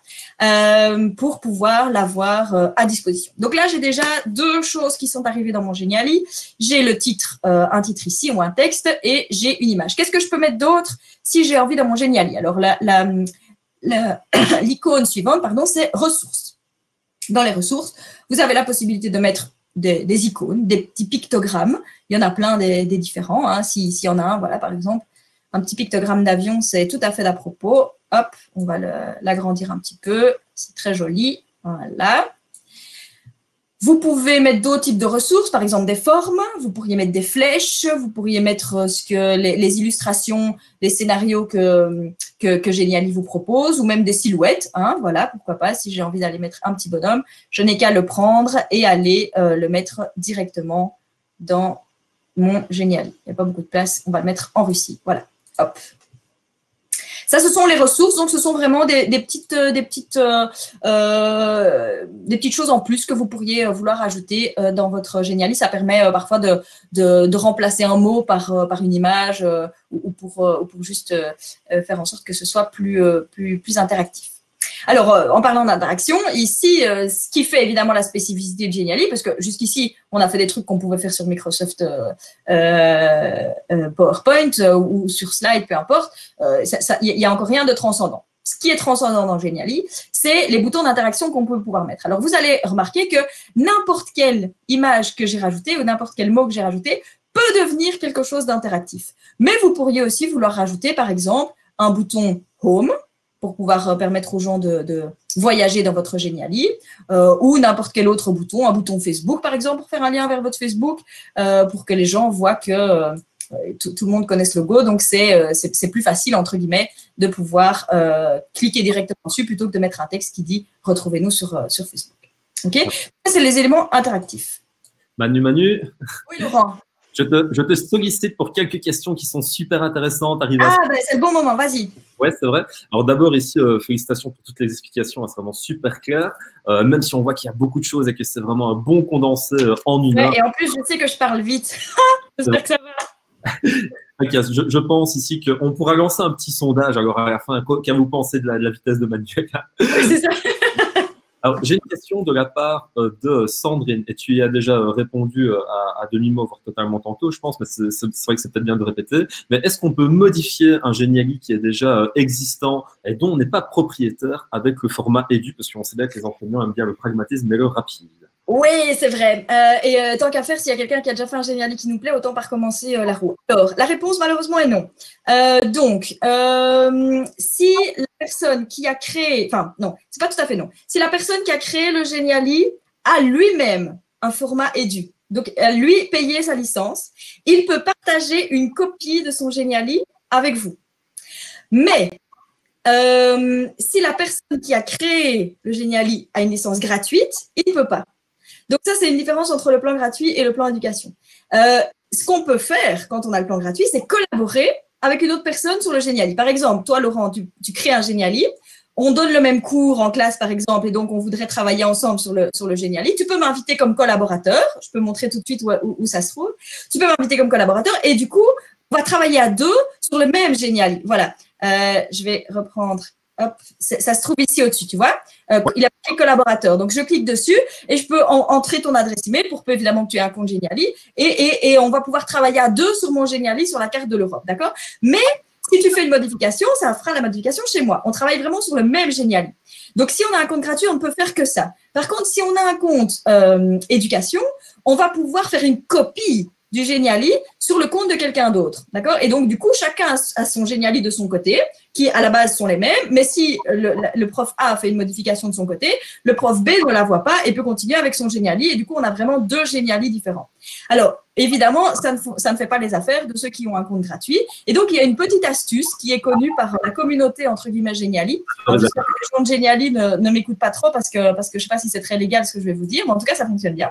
pour pouvoir l'avoir à disposition. Donc là, j'ai déjà deux choses qui sont arrivées dans mon Geniali. J'ai le titre, un titre ici ou un texte, et j'ai une image. Qu'est-ce que je peux mettre d'autre si j'ai envie dans mon Geniali? Alors, l'icône suivante, pardon, c'est ressources. Dans les ressources, vous avez la possibilité de mettre des icônes, des petits pictogrammes. Il y en a plein des différents. Hein. S'il y en a un, voilà, par exemple, un petit pictogramme d'avion, c'est tout à fait d'à propos. Hop, on va l'agrandir un petit peu. C'est très joli. Voilà. Vous pouvez mettre d'autres types de ressources, par exemple des formes. Vous pourriez mettre des flèches. Vous pourriez mettre les illustrations, les scénarios que Geniali vous propose, ou même des silhouettes. Hein, voilà, pourquoi pas. Si j'ai envie d'aller mettre un petit bonhomme, je n'ai qu'à le prendre et aller le mettre directement dans mon Geniali. Il n'y a pas beaucoup de place. On va le mettre en Russie. Voilà. Hop. Ça, ce sont les ressources. Donc, ce sont vraiment des petites choses en plus que vous pourriez vouloir ajouter dans votre Geniali. Ça permet parfois de remplacer un mot par une image ou pour juste faire en sorte que ce soit plus interactif. Alors, en parlant d'interaction, ici, ce qui fait évidemment la spécificité de Genially, parce que jusqu'ici, on a fait des trucs qu'on pouvait faire sur Microsoft PowerPoint ou sur Slide, peu importe. Il n'y a encore rien de transcendant. Ce qui est transcendant dans Genially, c'est les boutons d'interaction qu'on peut pouvoir mettre. Alors, vous allez remarquer que n'importe quelle image que j'ai rajoutée ou n'importe quel mot que j'ai rajouté peut devenir quelque chose d'interactif. Mais vous pourriez aussi vouloir rajouter, par exemple, un bouton Home pour pouvoir permettre aux gens de voyager dans votre Genially, ou n'importe quel autre bouton, un bouton Facebook, par exemple, pour faire un lien vers votre Facebook, pour que les gens voient que tout le monde connaisse le Go. Donc, c'est plus facile, entre guillemets, de pouvoir cliquer directement dessus plutôt que de mettre un texte qui dit « Retrouvez-nous sur Facebook ». OK ? Ça, c'est les éléments interactifs.
Manu.
Oui, Laurent.
Je te sollicite pour quelques questions qui sont super intéressantes.
C'est le bon moment, vas-y.
Ouais, c'est vrai. Alors d'abord ici, félicitations pour toutes les explications, c'est vraiment super clair. Même si on voit qu'il y a beaucoup de choses et que c'est vraiment un bon condensé en une heure.
Et en plus, je sais que je parle vite. J'espère que ça va.
Je pense ici qu'on pourra lancer un petit sondage alors à la fin. Qu'est-ce que vous pensez de la vitesse de Manuel?
Oui, c'est ça.
Alors, j'ai une question de la part de Sandrine, et tu y as déjà répondu à demi-mot, voire totalement tantôt, je pense, mais c'est vrai que c'est peut-être bien de répéter. Mais est-ce qu'on peut modifier un Genially qui est déjà existant et dont on n'est pas propriétaire avec le format Edu, parce qu'on sait bien que les enseignants aiment bien le pragmatisme et le rapide?
Oui, c'est vrai. Tant qu'à faire, s'il y a quelqu'un qui a déjà fait un Genially qui nous plaît, autant pas recommencer la roue. Alors, la réponse, malheureusement, est non. Si la personne qui a créé… Enfin, non, c'est pas tout à fait non. Si la personne qui a créé le Genially a lui-même un format Edu, donc lui payer sa licence, il peut partager une copie de son Genially avec vous. Mais… si la personne qui a créé le Genially a une licence gratuite, il ne peut pas. Donc ça, c'est une différence entre le plan gratuit et le plan éducation. Ce qu'on peut faire quand on a le plan gratuit, c'est collaborer avec une autre personne sur le Genially. Par exemple, toi, Laurent, tu crées un Genially, on donne le même cours en classe, par exemple, et donc on voudrait travailler ensemble sur le Genially. Tu peux m'inviter comme collaborateur, je peux montrer tout de suite où ça se trouve. Tu peux m'inviter comme collaborateur et du coup, on va travailler à deux sur le même Genially. Voilà. Je vais reprendre. Hop, ça se trouve ici au-dessus, tu vois. Il a pris collaborateur. Donc, je clique dessus et je peux entrer ton adresse email pour que, évidemment, que tu aies un compte Genially. Et on va pouvoir travailler à deux sur mon Genially sur la carte de l'Europe, d'accord? Mais si tu fais une modification, ça fera la modification chez moi. On travaille vraiment sur le même Genially. Donc, si on a un compte gratuit, on ne peut faire que ça. Par contre, si on a un compte éducation, on va pouvoir faire une copie du Genially sur le compte de quelqu'un d'autre, d'accord? Et donc, du coup, chacun a son Genially de son côté, qui à la base sont les mêmes, mais si le prof A fait une modification de son côté, le prof B ne la voit pas et peut continuer avec son Genially, et du coup, on a vraiment deux Genially différents. Alors, évidemment, ça ne fait pas les affaires de ceux qui ont un compte gratuit, et donc, il y a une petite astuce qui est connue par la communauté, entre guillemets, Genially. J'espère que les gens de Genially ne m'écoutent pas trop, parce que je ne sais pas si c'est très légal ce que je vais vous dire, mais en tout cas, ça fonctionne bien.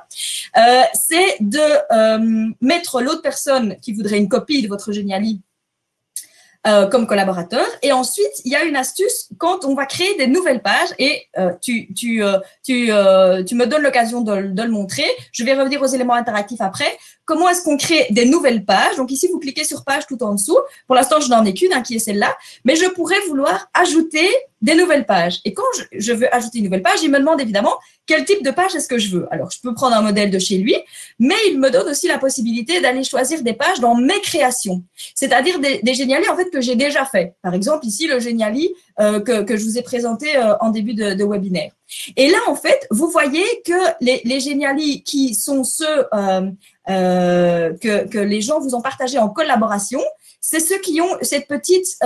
C'est de mettre l'autre personne qui voudrait une copie de votre Genially comme collaborateur. Et ensuite, il y a une astuce quand on va créer des nouvelles pages et tu me donnes l'occasion de le montrer. Je vais revenir aux éléments interactifs après. Comment est-ce qu'on crée des nouvelles pages? Donc ici, vous cliquez sur page tout en dessous. Pour l'instant, je n'en ai qu'une, qui est celle-là. Mais je pourrais vouloir ajouter des nouvelles pages. Et quand je veux ajouter une nouvelle page, il me demande évidemment quel type de page est-ce que je veux. Alors, je peux prendre un modèle de chez lui, mais il me donne aussi la possibilité d'aller choisir des pages dans mes créations. C'est-à-dire des Genially, en fait, que j'ai déjà fait. Par exemple, ici, le Genially que je vous ai présenté en début de webinaire. Et là, en fait, vous voyez que les Genially qui sont ceux que les gens vous ont partagés en collaboration, c'est ceux qui ont cette petite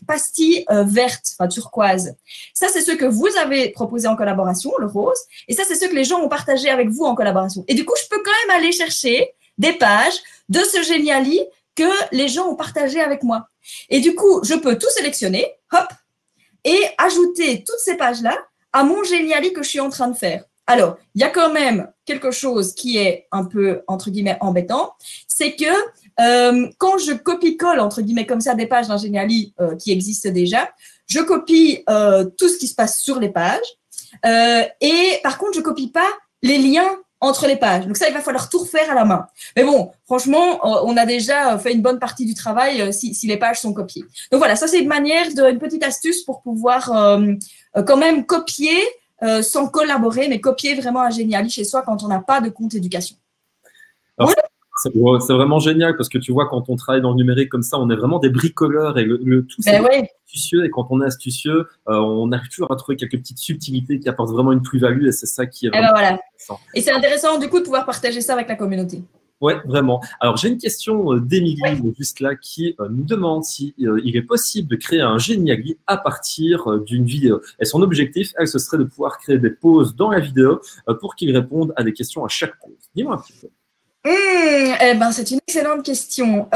pastille verte, enfin turquoise. Ça, c'est ceux que vous avez proposés en collaboration, le rose. Et ça, c'est ceux que les gens ont partagés avec vous en collaboration. Et du coup, je peux quand même aller chercher des pages de ce Genially que les gens ont partagé avec moi. Et du coup, je peux tout sélectionner, hop, et ajouter toutes ces pages-là à mon Genially que je suis en train de faire. Alors, il y a quand même quelque chose qui est un peu, entre guillemets, embêtant, c'est que quand je copie-colle, entre guillemets, comme ça, des pages d'un Genially qui existe déjà, je copie tout ce qui se passe sur les pages et par contre, je ne copie pas les liens entre les pages. Donc ça, il va falloir tout refaire à la main. Mais bon, franchement, on a déjà fait une bonne partie du travail si les pages sont copiées. Donc voilà, ça c'est une manière, une petite astuce pour pouvoir quand même copier, sans collaborer, mais copier vraiment un Geniali chez soi quand on n'a pas de compte éducation.
Alors, c'est vraiment génial parce que tu vois, quand on travaille dans le numérique comme ça, on est vraiment des bricoleurs et le tout, c'est astucieux. Et quand on est astucieux, on arrive toujours à trouver quelques petites subtilités qui apportent vraiment une plus-value et c'est ça qui est vraiment
intéressant. Et c'est intéressant du coup de pouvoir partager ça avec la communauté.
Ouais, vraiment. Alors, j'ai une question d'Émilie, juste là, qui nous demande si il est possible de créer un Geniali à partir d'une vidéo. Et son objectif, elle, ce serait de pouvoir créer des pauses dans la vidéo pour qu'il réponde à des questions à chaque pause. Dis-moi un petit peu.
C'est une excellente question.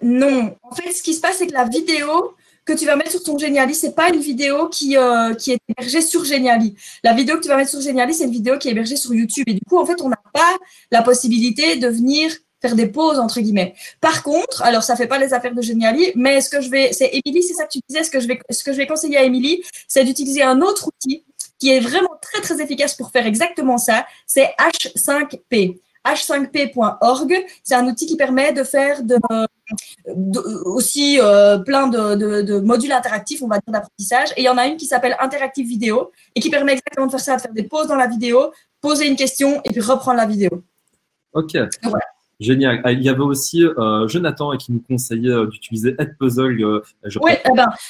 Non. En fait, ce qui se passe, c'est que la vidéo que tu vas mettre sur ton Geniali, c'est pas une vidéo qui est hébergée sur Geniali. La vidéo que tu vas mettre sur Geniali, c'est une vidéo qui est hébergée sur YouTube. Et du coup, en fait, on n'a pas la possibilité de venir faire des pauses, entre guillemets. Par contre, alors ça fait pas les affaires de Geniali, mais c'est Émilie, c'est ça que tu disais, ce que je vais conseiller à Émilie, c'est d'utiliser un autre outil qui est vraiment très, très efficace pour faire exactement ça. C'est H5P. H5P.org, c'est un outil qui permet de faire aussi plein de modules interactifs, on va dire, d'apprentissage. Et il y en a une qui s'appelle Interactive Vidéo et qui permet exactement de faire ça, de faire des pauses dans la vidéo, poser une question et puis reprendre la vidéo.
Ok. Voilà. Génial. Il y avait aussi Jonathan qui nous conseillait d'utiliser Edpuzzle.
Oui,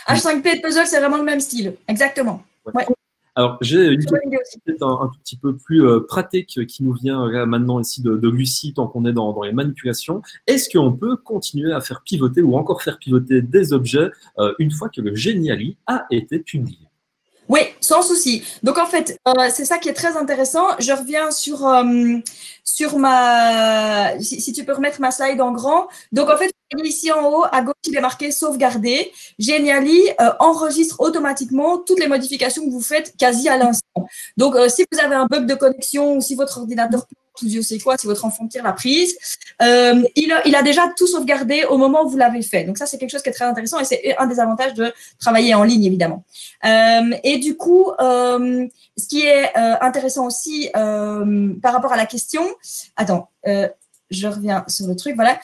H5P Edpuzzle, c'est vraiment le même style. Exactement. Ouais.
Alors, j'ai une question peut-être un tout petit peu plus pratique qui nous vient là, maintenant ici de Lucie, tant qu'on est dans les manipulations. Est-ce qu'on peut continuer à faire pivoter ou encore faire pivoter des objets une fois que le Geniali a été publié?
Oui, sans souci. Donc, en fait, c'est ça qui est très intéressant. Je reviens sur ma… Si tu peux remettre ma slide en grand. Donc, en fait, ici en haut, à gauche, il est marqué « Sauvegarder ». Geniali enregistre automatiquement toutes les modifications que vous faites quasi à l'instant. Donc, si vous avez un bug de connexion ou si votre ordinateur plante ou Dieu sait quoi, si votre enfant tire la prise, il a déjà tout sauvegardé au moment où vous l'avez fait. Donc, ça, c'est quelque chose qui est très intéressant et c'est un des avantages de travailler en ligne, évidemment. Et du coup, ce qui est intéressant aussi par rapport à la question… Attends, je reviens sur le truc, voilà.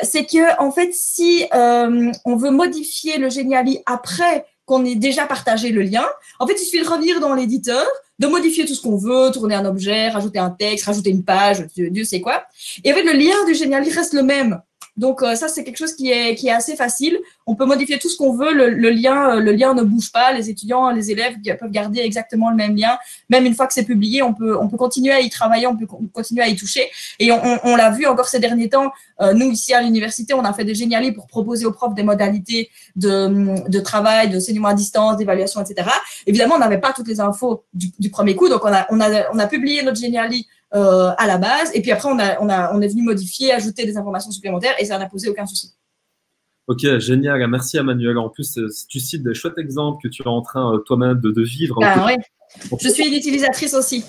C'est que, en fait, si on veut modifier le Geniali après qu'on ait déjà partagé le lien, en fait, il suffit de revenir dans l'éditeur, de modifier tout ce qu'on veut, tourner un objet, rajouter un texte, rajouter une page, Dieu sait quoi. Et en fait, le lien du Geniali reste le même. Donc, ça, c'est quelque chose qui est assez facile. On peut modifier tout ce qu'on veut. Le lien ne bouge pas. Les étudiants, les élèves peuvent garder exactement le même lien. Même une fois que c'est publié, on peut continuer à y travailler, on peut continuer à y toucher. Et on l'a vu encore ces derniers temps. Nous, ici à l'université, on a fait des Geniali pour proposer aux profs des modalités de travail, d'enseignement à distance, d'évaluation, etc. Évidemment, on n'avait pas toutes les infos du premier coup. Donc, on a publié notre Geniali à la base, et puis après on est venu modifier, ajouter des informations supplémentaires et ça n'a posé aucun souci.
Ok, génial, merci Emmanuel. En plus, tu cites des chouettes exemples que tu es en train toi-même de vivre.
Oui, je suis une utilisatrice aussi.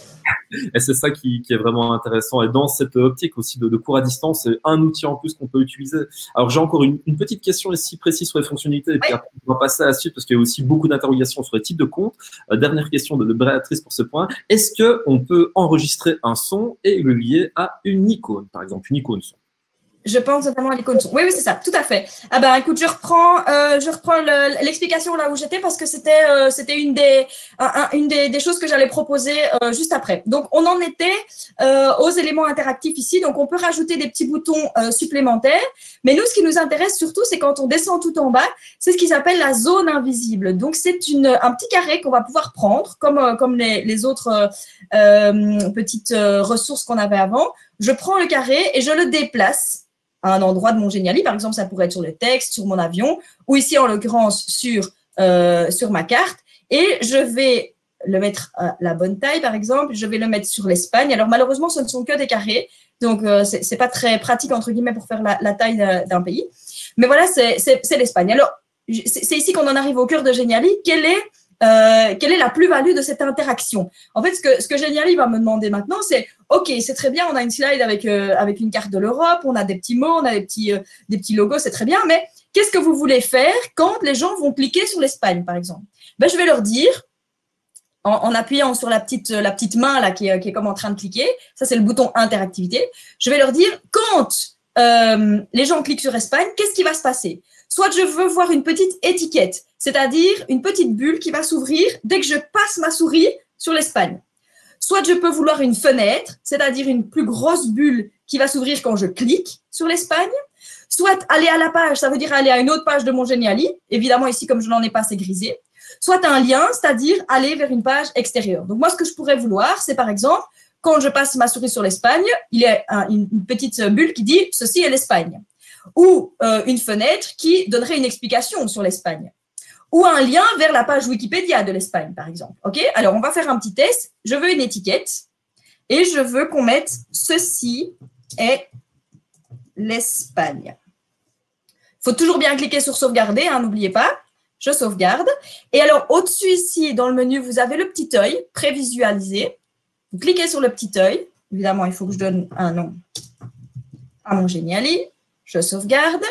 Et c'est ça qui est vraiment intéressant. Et dans cette optique aussi de cours à distance, c'est un outil en plus qu'on peut utiliser. Alors, j'ai encore une petite question ici précise sur les fonctionnalités. Et puis après, on va passer à la suite parce qu'il y a aussi beaucoup d'interrogations sur les types de comptes. Dernière question de Béatrice pour ce point. Est-ce qu'on peut enregistrer un son et le lier à une icône, par exemple, une icône son?
Je pense notamment à l'icône son. Oui, c'est ça, tout à fait. Ah ben, écoute, je reprends l'explication là où j'étais parce que c'était une des choses que j'allais proposer juste après. Donc, on en était aux éléments interactifs ici. Donc, on peut rajouter des petits boutons supplémentaires. Mais nous, ce qui nous intéresse surtout, c'est quand on descend tout en bas, c'est ce qui s'appelle la zone invisible. Donc, c'est un petit carré qu'on va pouvoir prendre, comme les autres petites ressources qu'on avait avant. Je prends le carré et je le déplace à un endroit de mon Geniali. Par exemple, ça pourrait être sur le texte, sur mon avion, ou ici, en l'occurrence, sur ma carte. Et je vais le mettre à la bonne taille, par exemple. Je vais le mettre sur l'Espagne. Alors, malheureusement, ce ne sont que des carrés. Donc, c'est pas très pratique, entre guillemets, pour faire la taille d'un pays. Mais voilà, c'est l'Espagne. Alors, c'est ici qu'on en arrive au cœur de Geniali. Quelle est la plus-value de cette interaction? En fait, ce que Geniali va me demander maintenant, c'est OK, c'est très bien, on a une slide avec une carte de l'Europe, on a des petits mots, on a des petits logos, c'est très bien, mais qu'est-ce que vous voulez faire quand les gens vont cliquer sur l'Espagne, par exemple? Ben, je vais leur dire, en appuyant sur la petite main là qui est comme en train de cliquer, ça c'est le bouton interactivité, je vais leur dire quand les gens cliquent sur Espagne, qu'est-ce qui va se passer? Soit je veux voir une petite étiquette, c'est-à-dire une petite bulle qui va s'ouvrir dès que je passe ma souris sur l'Espagne. Soit je peux vouloir une fenêtre, c'est-à-dire une plus grosse bulle qui va s'ouvrir quand je clique sur l'Espagne. Soit aller à la page, ça veut dire aller à une autre page de mon Geniali. Évidemment, ici, comme je n'en ai pas, c'est grisé. Soit un lien, c'est-à-dire aller vers une page extérieure. Donc, moi, ce que je pourrais vouloir, c'est par exemple, quand je passe ma souris sur l'Espagne, il y a une petite bulle qui dit « ceci est l'Espagne ». Ou une fenêtre qui donnerait une explication sur l'Espagne. Ou un lien vers la page Wikipédia de l'Espagne, par exemple. OK? Alors, on va faire un petit test. Je veux une étiquette et je veux qu'on mette « ceci est l'Espagne ». Il faut toujours bien cliquer sur « sauvegarder », hein, n'oubliez pas. Je sauvegarde. Et alors, au-dessus ici, dans le menu, vous avez le petit œil prévisualisé. Vous cliquez sur le petit œil. Évidemment, il faut que je donne un nom à mon Geniali. Je sauvegarde.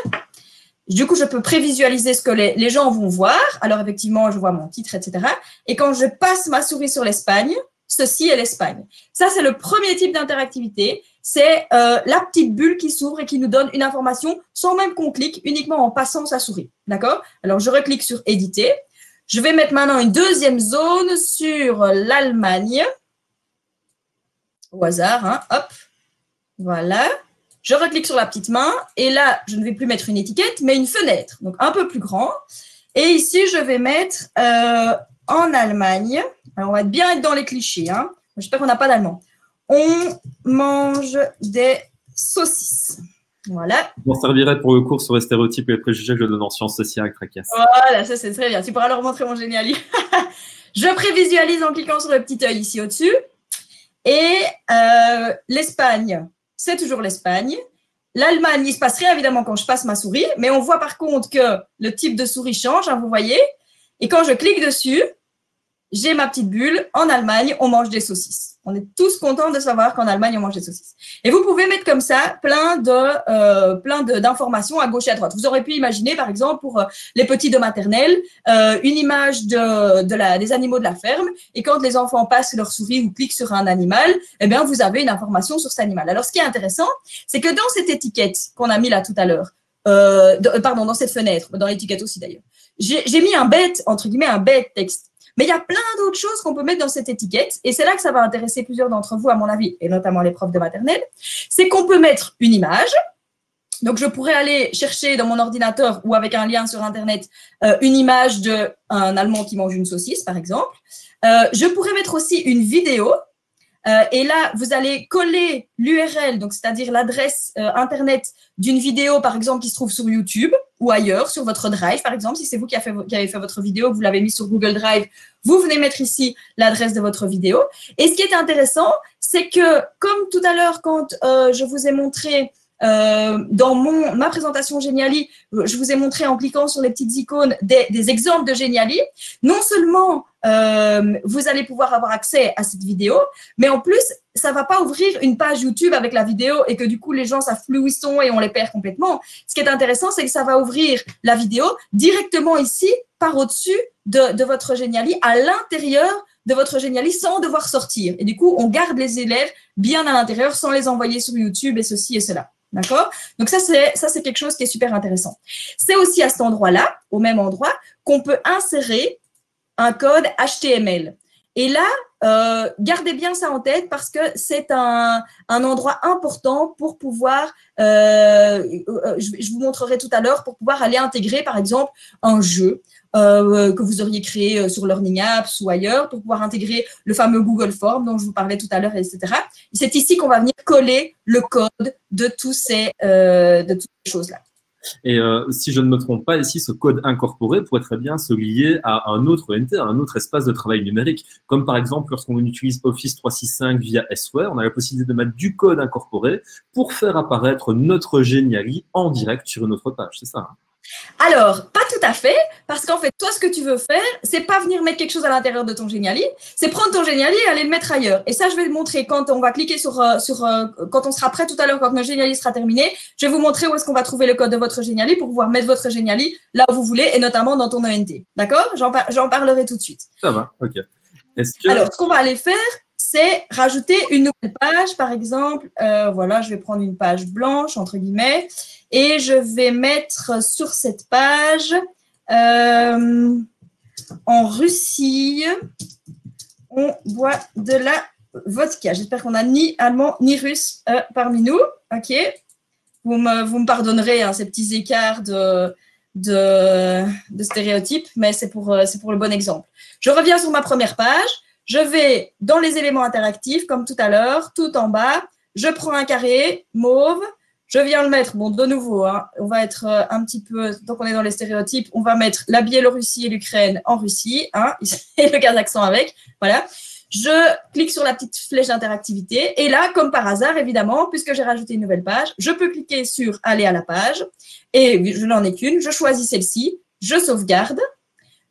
Du coup, je peux prévisualiser ce que les gens vont voir. Alors, effectivement, je vois mon titre, etc. Et quand je passe ma souris sur l'Espagne, ceci est l'Espagne. Ça, c'est le premier type d'interactivité. C'est la petite bulle qui s'ouvre et qui nous donne une information sans même qu'on clique, uniquement en passant sa souris. D'accord? Alors, je reclique sur « Éditer ». Je vais mettre maintenant une deuxième zone sur l'Allemagne. Au hasard, hein. Hop. Voilà. Je reclique sur la petite main et là, je ne vais plus mettre une étiquette, mais une fenêtre, donc un peu plus grand. Et ici, je vais mettre en Allemagne. Alors, on va bien être dans les clichés. Hein. J'espère qu'on n'a pas d'allemand. On mange des saucisses. Voilà.
On servirait pour le cours sur les stéréotypes et les préjugés que je donne en sciences sociales avec Tracasse.
Voilà, ça c'est très bien. Tu pourras leur montrer mon Geniali. Je prévisualise en cliquant sur le petit œil ici au-dessus. Et l'Espagne, c'est toujours l'Espagne. L'Allemagne, il ne se passe rien évidemment quand je passe ma souris, mais on voit par contre que le type de souris change, hein, vous voyez. Et quand je clique dessus, j'ai ma petite bulle. En Allemagne, on mange des saucisses. On est tous contents de savoir qu'en Allemagne, on mange des saucisses. Et vous pouvez mettre comme ça plein d'informations à gauche et à droite. Vous aurez pu imaginer, par exemple, pour les petits de maternelle, une image des animaux de la ferme. Et quand les enfants passent leur souris ou cliquent sur un animal, eh bien, vous avez une information sur cet animal. Alors, ce qui est intéressant, c'est que dans cette étiquette qu'on a mis là tout à l'heure, pardon, dans cette fenêtre, dans l'étiquette aussi d'ailleurs, j'ai mis un bête, entre guillemets, un bête texte. Mais il y a plein d'autres choses qu'on peut mettre dans cette étiquette et c'est là que ça va intéresser plusieurs d'entre vous, à mon avis, et notamment les profs de maternelle. C'est qu'on peut mettre une image. Donc, je pourrais aller chercher dans mon ordinateur ou avec un lien sur Internet une image d'un Allemand qui mange une saucisse, par exemple. Je pourrais mettre aussi une vidéo. Et là, vous allez coller l'URL, donc c'est-à-dire l'adresse Internet d'une vidéo, par exemple, qui se trouve sur YouTube ou ailleurs, sur votre Drive, par exemple. Si c'est vous qui avez fait votre vidéo, que vous l'avez mise sur Google Drive, vous venez mettre ici l'adresse de votre vidéo. Et ce qui est intéressant, c'est que, comme tout à l'heure, quand je vous ai montré dans ma présentation Geniali, je vous ai montré en cliquant sur les petites icônes des exemples de Geniali. Non seulement vous allez pouvoir avoir accès à cette vidéo, mais en plus, ça ne va pas ouvrir une page YouTube avec la vidéo et que du coup, les gens savent plus où ils sont et on les perd complètement. Ce qui est intéressant, c'est que ça va ouvrir la vidéo directement ici, par au-dessus de votre Geniali, à l'intérieur de votre Geniali sans devoir sortir. Et du coup, on garde les élèves bien à l'intérieur sans les envoyer sur YouTube et ceci et cela. D'accord? Donc, ça, c'est quelque chose qui est super intéressant. C'est aussi à cet endroit-là, au même endroit, qu'on peut insérer un code HTML. Et là, gardez bien ça en tête parce que c'est un endroit important pour pouvoir, je vous montrerai tout à l'heure, pour pouvoir aller intégrer, par exemple, un jeu que vous auriez créé sur Learning Apps ou ailleurs, pour pouvoir intégrer le fameux Google Form dont je vous parlais tout à l'heure, etc. C'est ici qu'on va venir coller le code de toutes ces choses-là.
Et si je ne me trompe pas, ici, ce code incorporé pourrait très bien se lier à un autre ENT, à un autre espace de travail numérique. Comme par exemple, lorsqu'on utilise Office 365 via S-Ware, on a la possibilité de mettre du code incorporé pour faire apparaître notre Geniali en direct sur une autre page. C'est ça, hein?
Alors, pas tout à fait, parce qu'en fait, toi, ce que tu veux faire, c'est pas venir mettre quelque chose à l'intérieur de ton Geniali, c'est prendre ton Geniali et aller le mettre ailleurs. Et ça, je vais le montrer quand on va cliquer quand on sera prêt tout à l'heure, quand notre Geniali sera terminé. Je vais vous montrer où est-ce qu'on va trouver le code de votre Geniali pour pouvoir mettre votre Geniali là où vous voulez, et notamment dans ton ENT. D'accord? J'en parlerai tout de suite.
Ça va, ok.
Alors, ce qu'on va aller faire, c'est rajouter une nouvelle page, par exemple. Voilà, je vais prendre une page blanche, entre guillemets, et je vais mettre sur cette page, en Russie, on boit de la vodka. J'espère qu'on n'a ni allemand ni russe parmi nous. OK. Vous me pardonnerez hein, ces petits écarts de stéréotypes, mais c'est pour le bon exemple. Je reviens sur ma première page. Je vais dans les éléments interactifs, comme tout à l'heure, tout en bas. Je prends un carré mauve. Je viens le mettre, bon, de nouveau, hein, on va être un petit peu, tant qu'on est dans les stéréotypes, on va mettre la Biélorussie et l'Ukraine en Russie, hein, et le Kazakhstan avec, voilà. Je clique sur la petite flèche d'interactivité, et là, comme par hasard, évidemment, puisque j'ai rajouté une nouvelle page, je peux cliquer sur « Aller à la page », et je n'en ai qu'une, je choisis celle-ci, je sauvegarde,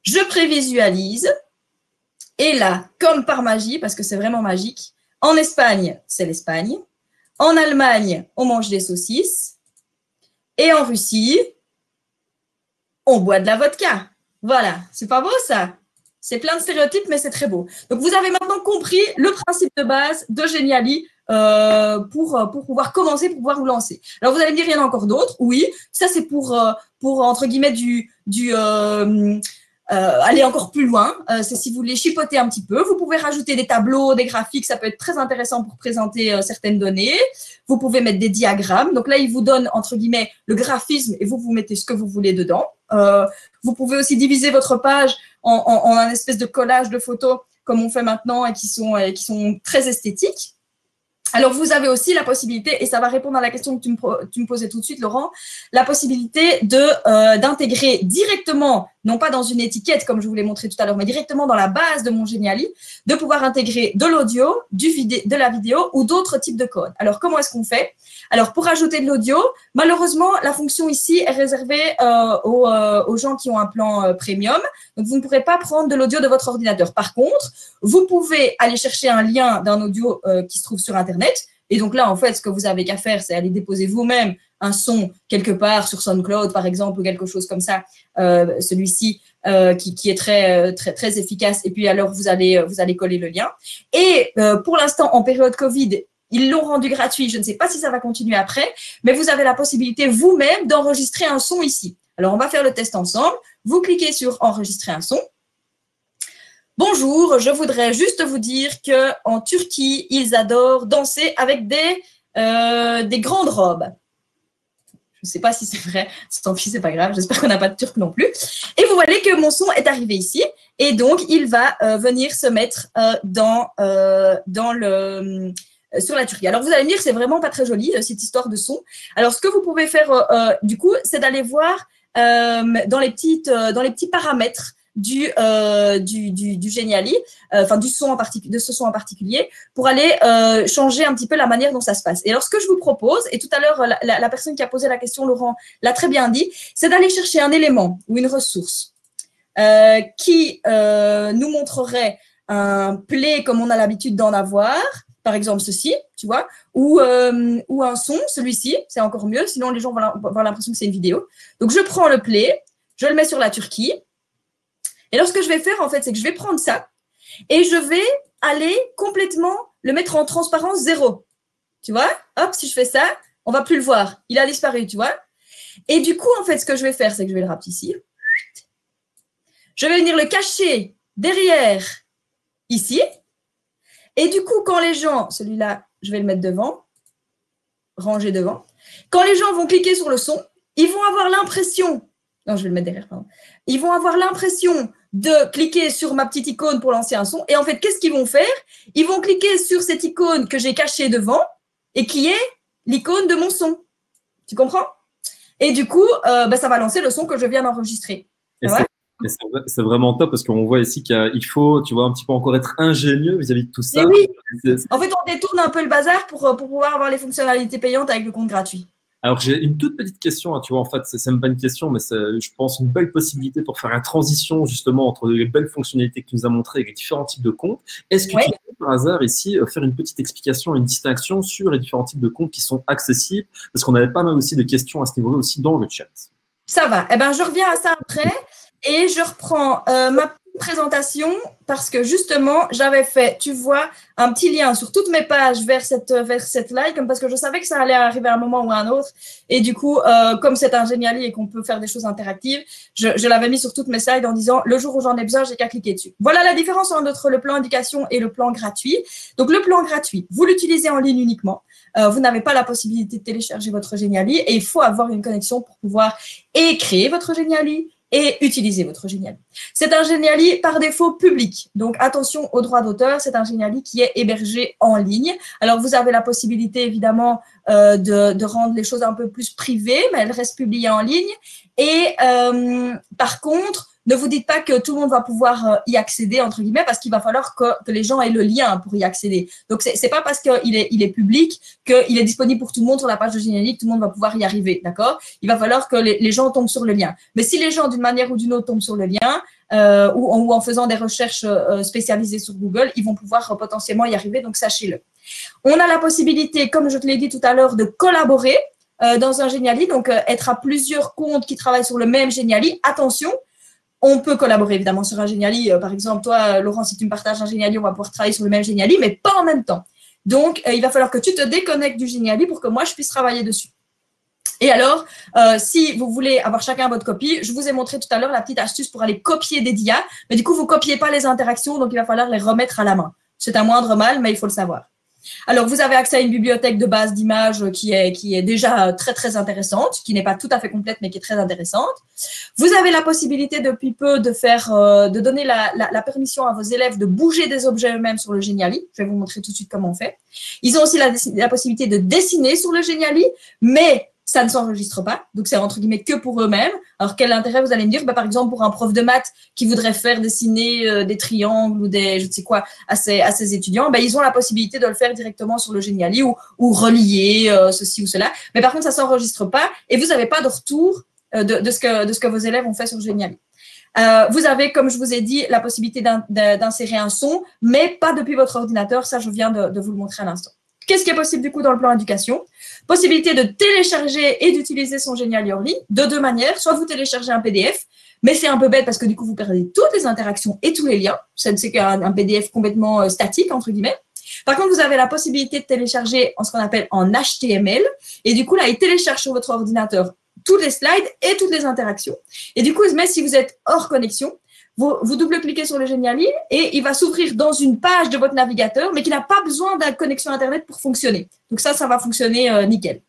je prévisualise, et là, comme par magie, parce que c'est vraiment magique, en Espagne, c'est l'Espagne. En Allemagne, on mange des saucisses. Et en Russie, on boit de la vodka. Voilà, c'est pas beau ça? C'est plein de stéréotypes, mais c'est très beau. Donc, vous avez maintenant compris le principe de base de Geniali pour pouvoir commencer, pour pouvoir vous lancer. Alors, vous allez me dire, il y en a encore d'autres. Oui, ça, c'est pour entre guillemets, aller encore plus loin, c'est si vous voulez chipoter un petit peu. Vous pouvez rajouter des tableaux, des graphiques, ça peut être très intéressant pour présenter certaines données. Vous pouvez mettre des diagrammes. Donc là, il vous donne, entre guillemets, le graphisme et vous mettez ce que vous voulez dedans. Vous pouvez aussi diviser votre page en un espèce de collage de photos comme on fait maintenant et qui sont très esthétiques. Alors, vous avez aussi la possibilité, et ça va répondre à la question que tu me posais tout de suite, Laurent, la possibilité d'intégrer directement, non pas dans une étiquette, comme je vous l'ai montré tout à l'heure, mais directement dans la base de mon Geniali, de pouvoir intégrer de l'audio, de la vidéo ou d'autres types de codes. Alors, comment est-ce qu'on fait? Alors, pour ajouter de l'audio, malheureusement, la fonction ici est réservée aux gens qui ont un plan premium. Donc, vous ne pourrez pas prendre de l'audio de votre ordinateur. Par contre, vous pouvez aller chercher un lien d'un audio qui se trouve sur Internet. Et donc là, en fait, ce que vous avez qu'à faire, c'est aller déposer vous-même un son quelque part sur SoundCloud, par exemple, ou quelque chose comme ça, celui-ci qui est très, très, très efficace. Et puis alors, vous allez coller le lien. Et pour l'instant, en période Covid, ils l'ont rendu gratuit. Je ne sais pas si ça va continuer après, mais vous avez la possibilité vous-même d'enregistrer un son ici. Alors, on va faire le test ensemble. Vous cliquez sur « Enregistrer un son ». Bonjour, je voudrais juste vous dire qu'en Turquie, ils adorent danser avec des grandes robes. Je ne sais pas si c'est vrai, tant pis, c'est pas grave, j'espère qu'on n'a pas de turc non plus. Et vous voyez que mon son est arrivé ici, et donc il va venir se mettre sur la Turquie. Alors vous allez me dire que c'est vraiment pas très joli, cette histoire de son. Alors ce que vous pouvez faire du coup, c'est d'aller voir dans les petits paramètres du Geniali, enfin de ce son en particulier, pour aller changer un petit peu la manière dont ça se passe. Et alors, ce que je vous propose, et tout à l'heure, la personne qui a posé la question, Laurent, l'a très bien dit, c'est d'aller chercher un élément ou une ressource qui nous montrerait un play comme on a l'habitude d'en avoir, par exemple ceci, tu vois, ou un son, celui-ci, c'est encore mieux, sinon les gens vont avoir l'impression que c'est une vidéo. Donc, je prends le play, je le mets sur la Turquie. Et alors, ce que je vais faire, en fait, c'est que je vais prendre ça et je vais aller complètement le mettre en transparence 0. Tu vois? Hop, si je fais ça, on ne va plus le voir. Il a disparu, tu vois? Et du coup, en fait, ce que je vais faire, c'est que je vais le rapetisser. Je vais venir le cacher derrière ici. Et du coup, quand les gens, celui-là, je vais le mettre devant, ranger devant. Quand les gens vont cliquer sur le son, ils vont avoir l'impression, non, je vais le mettre derrière, pardon. Ils vont avoir l'impression de cliquer sur ma petite icône pour lancer un son. Et en fait, qu'est-ce qu'ils vont faire? Ils vont cliquer sur cette icône que j'ai cachée devant et qui est l'icône de mon son. Tu comprends? Et du coup, ça va lancer le son que je viens d'enregistrer.
C'est vraiment top parce qu'on voit ici qu'il faut, tu vois, un petit peu encore être ingénieux vis-à-vis de tout ça.
Et oui. En fait, on détourne un peu le bazar pour pouvoir avoir les fonctionnalités payantes avec le compte gratuit.
Alors, j'ai une toute petite question, hein, tu vois, en fait, c'est même pas une question, mais c'est, je pense, une belle possibilité pour faire la transition, justement, entre les belles fonctionnalités que tu nous as montrées et les différents types de comptes. Est-ce que tu peux, par hasard, ici, faire une petite explication, une distinction sur les différents types de comptes qui sont accessibles? Parce qu'on avait pas mal aussi de questions à ce niveau-là aussi dans le chat.
Ça va. Eh ben, je reviens à ça après et je reprends ma présentation parce que justement, j'avais fait, tu vois, un petit lien sur toutes mes pages vers cette slide, comme parce que je savais que ça allait arriver à un moment ou à un autre. Et du coup, comme c'est un Genially et qu'on peut faire des choses interactives, je l'avais mis sur toutes mes slides en disant le jour où j'en ai besoin, j'ai qu'à cliquer dessus. Voilà la différence entre le plan éducation et le plan gratuit. Donc, le plan gratuit, vous l'utilisez en ligne uniquement. Vous n'avez pas la possibilité de télécharger votre Genially et il faut avoir une connexion pour pouvoir créer votre Genially et utiliser votre Genially. C'est un Genially par défaut public. Donc, attention aux droits d'auteur. C'est un Genially qui est hébergé en ligne. Alors, vous avez la possibilité, évidemment, de rendre les choses un peu plus privées, mais elles restent publiées en ligne. Et par contre, ne vous dites pas que tout le monde va pouvoir y accéder, entre guillemets, parce qu'il va falloir que les gens aient le lien pour y accéder. Donc, c'est pas parce qu'il il est public qu'il est disponible pour tout le monde sur la page de Genially que tout le monde va pouvoir y arriver, d'accord? Il va falloir que les gens tombent sur le lien. Mais si les gens, d'une manière ou d'une autre, tombent sur le lien, ou en faisant des recherches spécialisées sur Google, ils vont pouvoir potentiellement y arriver, donc sachez-le. On a la possibilité, comme je te l'ai dit tout à l'heure, de collaborer dans un Genially, donc être à plusieurs comptes qui travaillent sur le même Genially. Attention, on peut collaborer évidemment sur un Genially. Par exemple, toi, Laurent, si tu me partages un Genially, on va pouvoir travailler sur le même Genially, mais pas en même temps. Donc, il va falloir que tu te déconnectes du Genially pour que moi, je puisse travailler dessus. Et alors, si vous voulez avoir chacun votre copie, je vous ai montré tout à l'heure la petite astuce pour aller copier des dias, mais du coup, vous ne copiez pas les interactions, donc il va falloir les remettre à la main. C'est un moindre mal, mais il faut le savoir. Alors, vous avez accès à une bibliothèque de base d'images qui est déjà très, très intéressante, qui n'est pas tout à fait complète, mais qui est très intéressante. Vous avez la possibilité depuis peu de donner la permission à vos élèves de bouger des objets eux-mêmes sur le Genially. Je vais vous montrer tout de suite comment on fait. Ils ont aussi la possibilité de dessiner sur le Genially, mais ça ne s'enregistre pas, donc c'est entre guillemets que pour eux-mêmes. Alors, quel intérêt, vous allez me dire, par exemple, pour un prof de maths qui voudrait faire dessiner des triangles ou des, je ne sais quoi, à ses étudiants, ils ont la possibilité de le faire directement sur le Genially ou relier ceci ou cela. Mais par contre, ça ne s'enregistre pas et vous n'avez pas de retour de ce que vos élèves ont fait sur le Genially. Vous avez, comme je vous ai dit, la possibilité d'insérer un son, mais pas depuis votre ordinateur. Ça, je viens de vous le montrer à l'instant. Qu'est-ce qui est possible du coup dans le plan éducation? Possibilité de télécharger et d'utiliser son Genially en ligne de deux manières. Soit vous téléchargez un PDF, mais c'est un peu bête parce que du coup, vous perdez toutes les interactions et tous les liens. C'est qu'un PDF complètement statique, entre guillemets. Par contre, vous avez la possibilité de télécharger en ce qu'on appelle en HTML. Et du coup, là, il télécharge sur votre ordinateur toutes les slides et toutes les interactions. Et du coup, même si vous êtes hors connexion, vous double-cliquez sur le Genially et il va s'ouvrir dans une page de votre navigateur, mais qui n'a pas besoin d'une connexion Internet pour fonctionner. Donc ça va fonctionner nickel.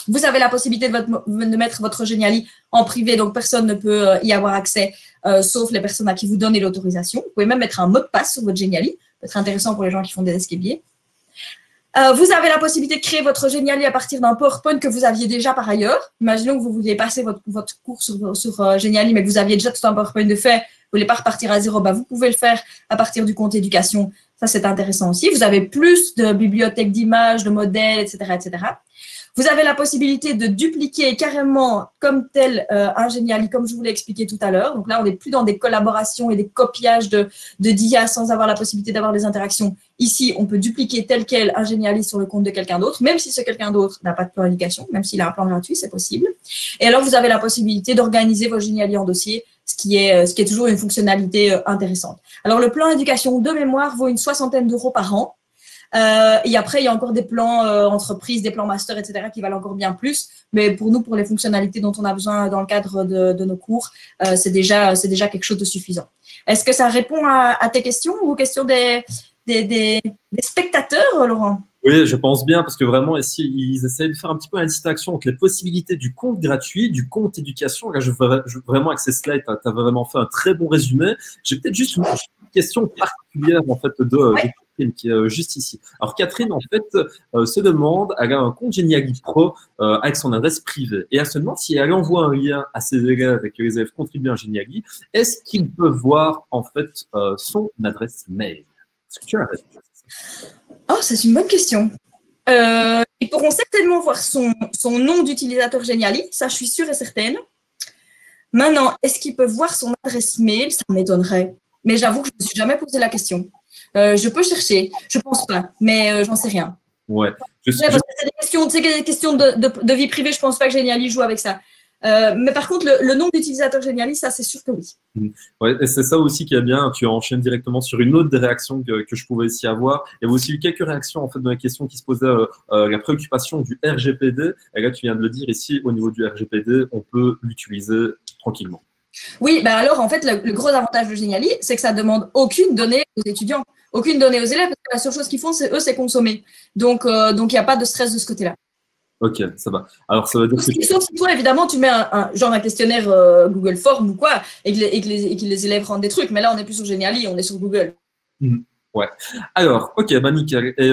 Vous avez la possibilité de mettre votre Genially en privé, donc personne ne peut y avoir accès, sauf les personnes à qui vous donnez l'autorisation. Vous pouvez même mettre un mot de passe sur votre Genially. Ça peut être intéressant pour les gens qui font des escabiers. Vous avez la possibilité de créer votre Genially à partir d'un PowerPoint que vous aviez déjà par ailleurs. Imaginons que vous vouliez passer votre cours sur Genially, mais que vous aviez déjà tout un PowerPoint de fait. Vous ne voulez pas repartir à zéro, vous pouvez le faire à partir du compte éducation. Ça, c'est intéressant aussi. Vous avez plus de bibliothèques d'images, de modèles, etc., etc. Vous avez la possibilité de dupliquer carrément comme tel un Genially, comme je vous l'ai expliqué tout à l'heure. Donc là, on n'est plus dans des collaborations et des copiages de d'IA sans avoir la possibilité d'avoir des interactions. Ici, on peut dupliquer tel quel un Genially sur le compte de quelqu'un d'autre, même si ce quelqu'un d'autre n'a pas de plan d'éducation, même s'il a un plan gratuit, c'est possible. Et alors, vous avez la possibilité d'organiser vos Genially en dossier, ce qui est toujours une fonctionnalité intéressante. Alors, le plan éducation de mémoire vaut une 60aine d'euros par an. Et après, il y a encore des plans entreprises, des plans master, etc. qui valent encore bien plus. Mais pour nous, pour les fonctionnalités dont on a besoin dans le cadre de nos cours, c'est déjà quelque chose de suffisant. Est-ce que ça répond à tes questions ou aux questions des spectateurs, Laurent?
Oui, je pense bien, parce que vraiment, ici, ils essaient de faire un petit peu la distinction entre les possibilités du compte gratuit, du compte éducation. Là, vraiment, avec ces slides, tu as vraiment fait un très bon résumé. J'ai peut-être juste une question particulière, en fait, de Catherine, qui est juste ici. Alors, Catherine, en fait, se demande, elle a un compte Genially Pro avec son adresse privée. Et elle se demande si elle envoie un lien à ses élèves et que les élèves contribuent à Genially, est-ce qu'ils peuvent voir, en fait, son adresse mail? Est-ce que tu as la réponse?
Oh, c'est une bonne question. Ils pourront certainement voir son nom d'utilisateur Genially, ça je suis sûre et certaine. Maintenant, est-ce qu'ils peuvent voir son adresse mail? Ça m'étonnerait. Mais j'avoue que je ne me suis jamais posé la question. Je peux chercher, je ne pense pas, mais j'en sais rien.
Ouais.
C'est des questions de vie privée, je ne pense pas que Genially joue avec ça. Mais par contre, le nombre d'utilisateurs Geniali, ça, c'est sûr que oui.
Ouais, et c'est ça aussi qui est bien. Tu enchaînes directement sur une autre des réactions que je pouvais ici avoir. Il y avait aussi eu quelques réactions en fait dans la question qui se posait la préoccupation du RGPD. Et là, tu viens de le dire ici, au niveau du RGPD, on peut l'utiliser tranquillement.
Oui, bah alors en fait, le gros avantage de Geniali, c'est que ça ne demande aucune donnée aux étudiants, aucune donnée aux élèves, parce que la seule chose qu'ils font, c'est consommer. Donc, il n'y a pas de stress de ce côté-là.
Ok, ça va. Alors, ça veut dire que…
Sauf si toi, évidemment, tu mets un questionnaire Google Form ou quoi, et que les élèves rendent des trucs. Mais là, on n'est plus sur Geniali, on est sur Google.
Ouais. Alors, ok, bah nickel. Et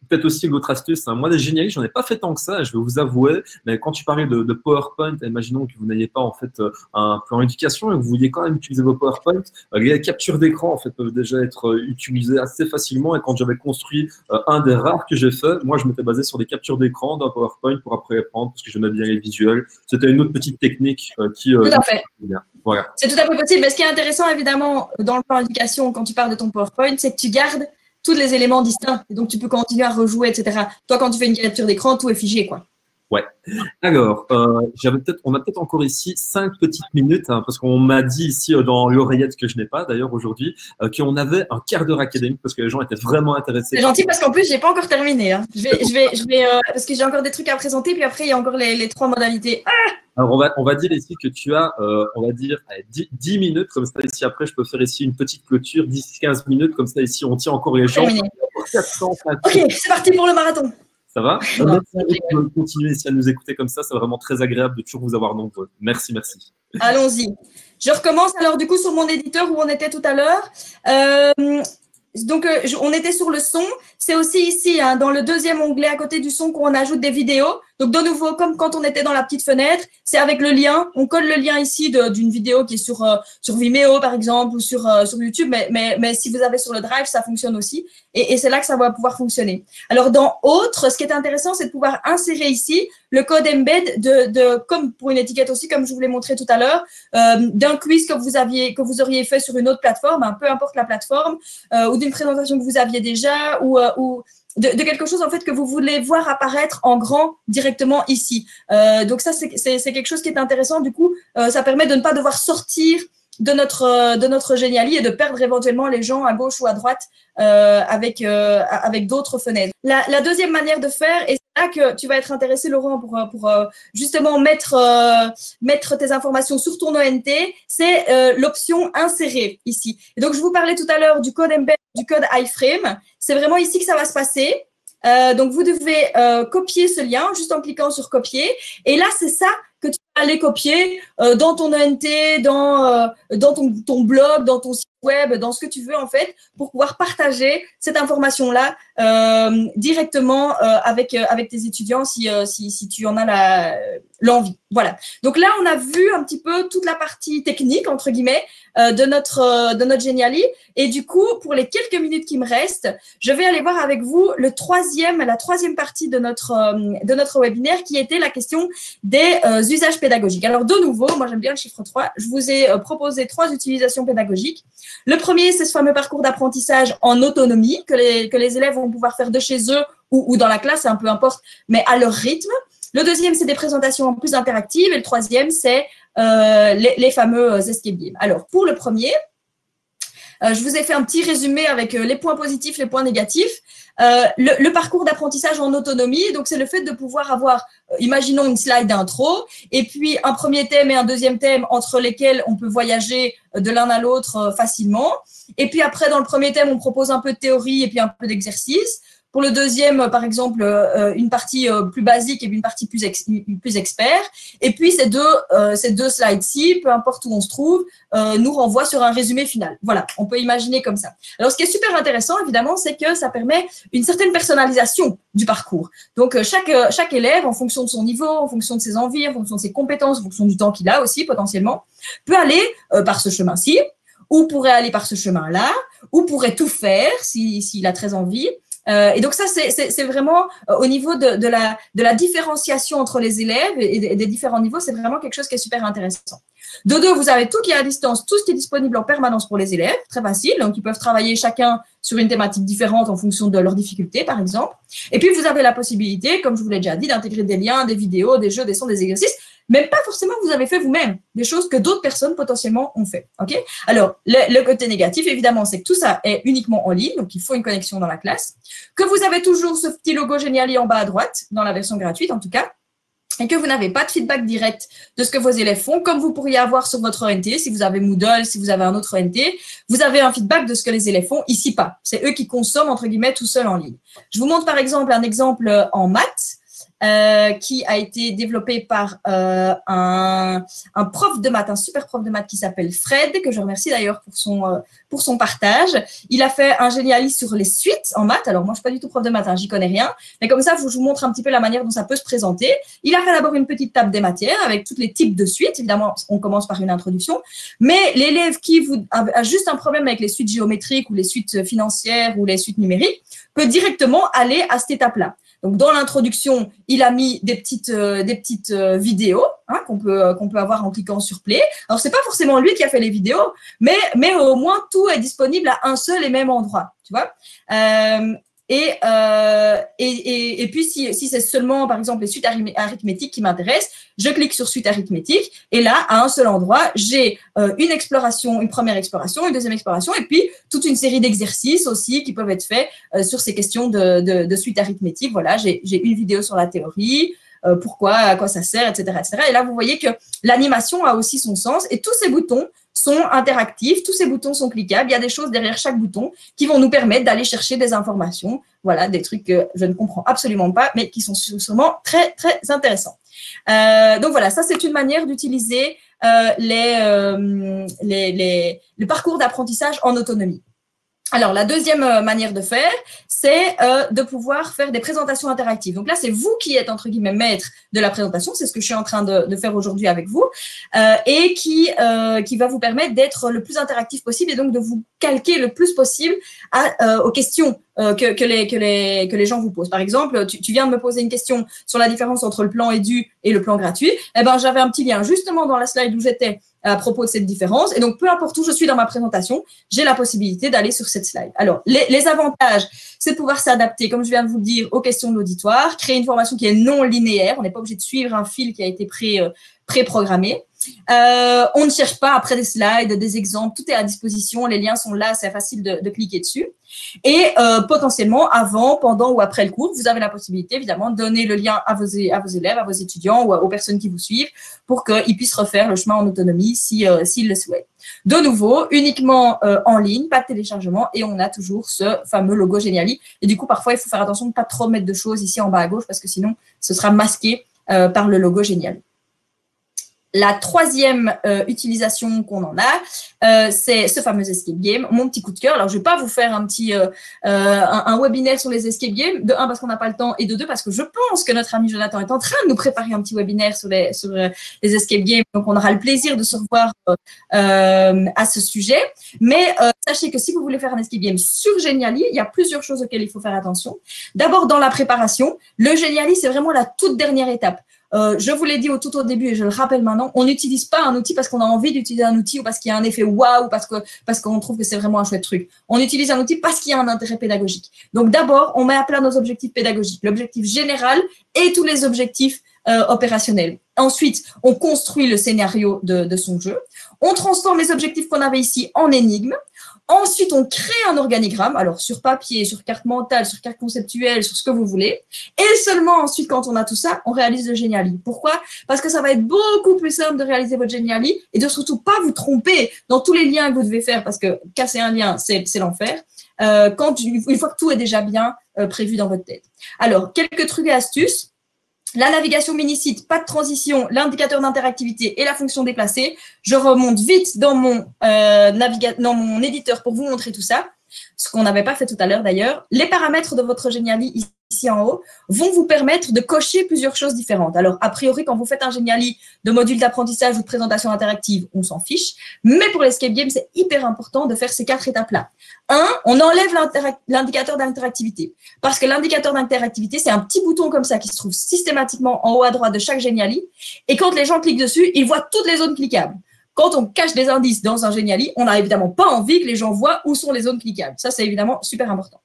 peut-être aussi l'autre astuce, hein. Moi, les Geniali, j'en ai pas fait tant que ça, je vais vous avouer. Mais quand tu parlais de PowerPoint, imaginons que vous n'ayez pas en fait un plan éducation et que vous vouliez quand même utiliser vos PowerPoint, les captures d'écran en fait peuvent déjà être utilisées assez facilement. Et quand j'avais construit un des rares que j'ai fait, moi, je m'étais basé sur des captures d'écran d'un PowerPoint pour après les prendre parce que j'aimais bien les visuels. C'était une autre petite technique qui.
Tout à fait.
Voilà.
C'est tout à fait possible. Mais ce qui est intéressant, évidemment, dans le plan éducation, quand tu parles de ton PowerPoint, c'est que tu gardes tous les éléments distincts. Et donc, tu peux continuer à rejouer, etc. Toi, quand tu fais une capture d'écran, tout est figé, quoi.
Ouais. Alors, on a peut-être encore ici 5 petites minutes, hein, parce qu'on m'a dit ici dans l'oreillette que je n'ai pas d'ailleurs aujourd'hui, qu'on avait un quart d'heure académique parce que les gens étaient vraiment intéressés.
C'est gentil parce qu'en plus, j'ai pas encore terminé. Hein. Je vais parce que j'ai encore des trucs à présenter, puis après, il y a encore les 3 modalités.
Alors, on va dire ici que tu as, on va dire, 10 minutes, comme ça, ici, après, je peux faire ici une petite clôture, 10-15 minutes, comme ça, ici, on tient encore les gens.
Ok, c'est parti pour le marathon.
Ça va? Merci de continuer ici à nous écouter comme ça, c'est vraiment très agréable de toujours vous avoir nombreux. Merci, merci.
Allons-y. Je recommence alors du coup sur mon éditeur où on était tout à l'heure. Donc, on était sur le son. C'est aussi ici, hein, dans le deuxième onglet à côté du son, qu'on ajoute des vidéos. Donc, de nouveau, comme quand on était dans la petite fenêtre, c'est avec le lien. On colle le lien ici d'une vidéo qui est sur Vimeo, par exemple, ou sur YouTube. Mais si vous avez sur le Drive, ça fonctionne aussi. Et c'est là que ça va pouvoir fonctionner. Alors, dans Autres, ce qui est intéressant, c'est de pouvoir insérer ici le code embed comme pour une étiquette aussi, comme je vous l'ai montré tout à l'heure, d'un quiz que vous auriez fait sur une autre plateforme, hein, peu importe la plateforme, ou d'une présentation que vous aviez déjà, ou de quelque chose en fait que vous voulez voir apparaître en grand directement ici. Donc ça, c'est quelque chose qui est intéressant. Du coup, ça permet de ne pas devoir sortir de notre Geniali et de perdre éventuellement les gens à gauche ou à droite avec d'autres fenêtres. La deuxième manière de faire, et c'est là que tu vas être intéressé, Laurent, pour justement mettre tes informations sur ton ONT, c'est l'option insérer ici. Et donc, je vous parlais tout à l'heure du code embed, du code iframe. C'est vraiment ici que ça va se passer. Donc, vous devez copier ce lien juste en cliquant sur copier. Et là, c'est ça que tu vas aller copier dans ton ONT, dans ton blog, dans ton site web, dans ce que tu veux en fait, pour pouvoir partager cette information-là directement avec tes étudiants si tu en as l'envie. Voilà. Donc là, on a vu un petit peu toute la partie technique, entre guillemets, de notre Geniali. Et du coup, pour les quelques minutes qui me restent, je vais aller voir avec vous la troisième partie de notre webinaire, qui était la question des usages pédagogiques. Alors, de nouveau, moi, j'aime bien le chiffre 3. Je vous ai proposé 3 utilisations pédagogiques. Le premier, c'est ce fameux parcours d'apprentissage en autonomie que les élèves vont pouvoir faire de chez eux ou dans la classe, peu importe, mais à leur rythme. Le deuxième, c'est des présentations plus interactives. Et le troisième, c'est les fameux escape games. Alors, pour le premier, je vous ai fait un petit résumé avec les points positifs, les points négatifs. Le parcours d'apprentissage en autonomie, donc c'est le fait de pouvoir avoir, imaginons une slide d'intro, et puis un premier thème et un deuxième thème entre lesquels on peut voyager de l'un à l'autre facilement. Et puis après, dans le premier thème, on propose un peu de théorie et puis un peu d'exercice. Pour le deuxième, par exemple, une partie plus basique et puis une partie plus expert. Et puis, ces deux slides-ci, peu importe où on se trouve, nous renvoient sur un résumé final. Voilà, on peut imaginer comme ça. Alors, ce qui est super intéressant, évidemment, c'est que ça permet une certaine personnalisation du parcours. Donc, chaque élève, en fonction de son niveau, en fonction de ses envies, en fonction de ses compétences, en fonction du temps qu'il a aussi, potentiellement, peut aller par ce chemin-ci, ou pourrait aller par ce chemin-là, ou pourrait tout faire s'il a très envie. Et donc ça, c'est vraiment au niveau de la différenciation entre les élèves et des différents niveaux, c'est vraiment quelque chose qui est super intéressant. De deux, vous avez tout qui est à distance, tout ce qui est disponible en permanence pour les élèves, très facile. Donc, ils peuvent travailler chacun sur une thématique différente en fonction de leurs difficultés, par exemple. Et puis, vous avez la possibilité, comme je vous l'ai déjà dit, d'intégrer des liens, des vidéos, des jeux, des sons, des exercices. même pas forcément que vous avez fait vous-même, des choses que d'autres personnes potentiellement ont fait. Okay, alors, le côté négatif, évidemment, c'est que tout ça est uniquement en ligne, donc il faut une connexion dans la classe, que vous avez toujours ce petit logo Geniali en bas à droite, dans la version gratuite en tout cas, et que vous n'avez pas de feedback direct de ce que vos élèves font, comme vous pourriez avoir sur votre ONT, si vous avez Moodle, si vous avez un autre ONT, vous avez un feedback de ce que les élèves font, ici pas. C'est eux qui consomment, entre guillemets, tout seul en ligne. Je vous montre par exemple un exemple en maths, qui a été développé par un prof de maths, un super prof de maths qui s'appelle Fred, que je remercie d'ailleurs pour son partage. Il a fait un Geniali sur les suites en maths. Alors moi, je suis pas du tout prof de maths, hein, j'y connais rien, mais comme ça, je vous montre un petit peu la manière dont ça peut se présenter. Il a fait d'abord une petite table des matières avec tous les types de suites. Évidemment, on commence par une introduction, mais l'élève qui a juste un problème avec les suites géométriques ou les suites financières ou les suites numériques peut directement aller à cette étape-là. Donc, dans l'introduction, il a mis des petites vidéos, hein, qu'on peut avoir en cliquant sur Play. Alors, c'est pas forcément lui qui a fait les vidéos, mais au moins tout est disponible à un seul et même endroit, tu vois. Et puis, si c'est seulement, par exemple, les suites arithmétiques qui m'intéressent, je clique sur suite arithmétique et là, à un seul endroit, j'ai une première exploration, une deuxième exploration et puis toute une série d'exercices aussi qui peuvent être faits sur ces questions de suite arithmétique. Voilà, j'ai une vidéo sur la théorie, pourquoi, à quoi ça sert, etc., etc. Et là, vous voyez que l'animation a aussi son sens et tous ces boutons sont interactifs, tous ces boutons sont cliquables, il y a des choses derrière chaque bouton qui vont nous permettre d'aller chercher des informations, voilà, des trucs que je ne comprends absolument pas, mais qui sont sûrement très, très intéressants. Donc voilà, ça c'est une manière d'utiliser le parcours d'apprentissage en autonomie. Alors, la deuxième manière de faire, c'est de pouvoir faire des présentations interactives. Donc là, c'est vous qui êtes, entre guillemets, maître de la présentation. C'est ce que je suis en train de faire aujourd'hui avec vous et qui va vous permettre d'être le plus interactif possible et donc de vous calquer le plus possible aux questions que les gens vous posent. Par exemple, tu viens de me poser une question sur la différence entre le plan édu et le plan gratuit. Eh ben, j'avais un petit lien justement dans la slide où j'étais à propos de cette différence. Et donc, peu importe où je suis dans ma présentation, j'ai la possibilité d'aller sur cette slide. Alors, les avantages, c'est de pouvoir s'adapter, comme je viens de vous le dire, aux questions de l'auditoire, créer une formation qui est non linéaire. On n'est pas obligé de suivre un fil qui a été préprogrammé. On ne cherche pas après des slides, des exemples, tout est à disposition, les liens sont là, c'est facile de cliquer dessus. Et potentiellement, avant, pendant ou après le cours, vous avez la possibilité, évidemment, de donner le lien à vos élèves, à vos étudiants ou aux personnes qui vous suivent pour qu'ils puissent refaire le chemin en autonomie s'ils le souhaitent. De nouveau, uniquement en ligne, pas de téléchargement et on a toujours ce fameux logo Geniali. Et du coup, parfois, il faut faire attention de ne pas trop mettre de choses ici en bas à gauche parce que sinon, ce sera masqué par le logo Geniali. La troisième utilisation qu'on en a, c'est ce fameux escape game, mon petit coup de cœur. Alors, je ne vais pas vous faire un webinaire sur les escape games, de un, parce qu'on n'a pas le temps, et de deux, parce que je pense que notre ami Jonathan est en train de nous préparer un petit webinaire sur les escape games. Donc, on aura le plaisir de se revoir à ce sujet. Mais sachez que si vous voulez faire un escape game sur Geniali, il y a plusieurs choses auxquelles il faut faire attention. D'abord, dans la préparation, le Geniali, c'est vraiment la toute dernière étape. Je vous l'ai dit tout au début et je le rappelle maintenant, on n'utilise pas un outil parce qu'on a envie d'utiliser un outil ou parce qu'il y a un effet waouh, parce qu'on trouve que c'est vraiment un chouette truc. On utilise un outil parce qu'il y a un intérêt pédagogique. Donc d'abord, on met à plat nos objectifs pédagogiques, l'objectif général et tous les objectifs opérationnels. Ensuite, on construit le scénario de son jeu. On transforme les objectifs qu'on avait ici en énigmes. Ensuite, on crée un organigramme, alors sur papier, sur carte mentale, sur carte conceptuelle, sur ce que vous voulez. Et seulement ensuite, quand on a tout ça, on réalise le Geniali. Pourquoi? Parce que ça va être beaucoup plus simple de réaliser votre Geniali et de surtout pas vous tromper dans tous les liens que vous devez faire parce que casser un lien, c'est l'enfer. Une fois que tout est déjà bien prévu dans votre tête. Alors, quelques trucs et astuces. La navigation mini-site, pas de transition, l'indicateur d'interactivité et la fonction déplacée. Je remonte vite dans mon éditeur pour vous montrer tout ça, ce qu'on n'avait pas fait tout à l'heure d'ailleurs. Les paramètres de votre Geniali ici en haut vont vous permettre de cocher plusieurs choses différentes. Alors, a priori, quand vous faites un Geniali de module d'apprentissage ou de présentation interactive, on s'en fiche. Mais pour l'escape game, c'est hyper important de faire ces 4 étapes-là. 1, on enlève l'indicateur d'interactivité. Parce que l'indicateur d'interactivité, c'est un petit bouton comme ça qui se trouve systématiquement en haut à droite de chaque Geniali. Et quand les gens cliquent dessus, ils voient toutes les zones cliquables. Quand on cache des indices dans un Geniali, on n'a évidemment pas envie que les gens voient où sont les zones cliquables. Ça, c'est évidemment super important.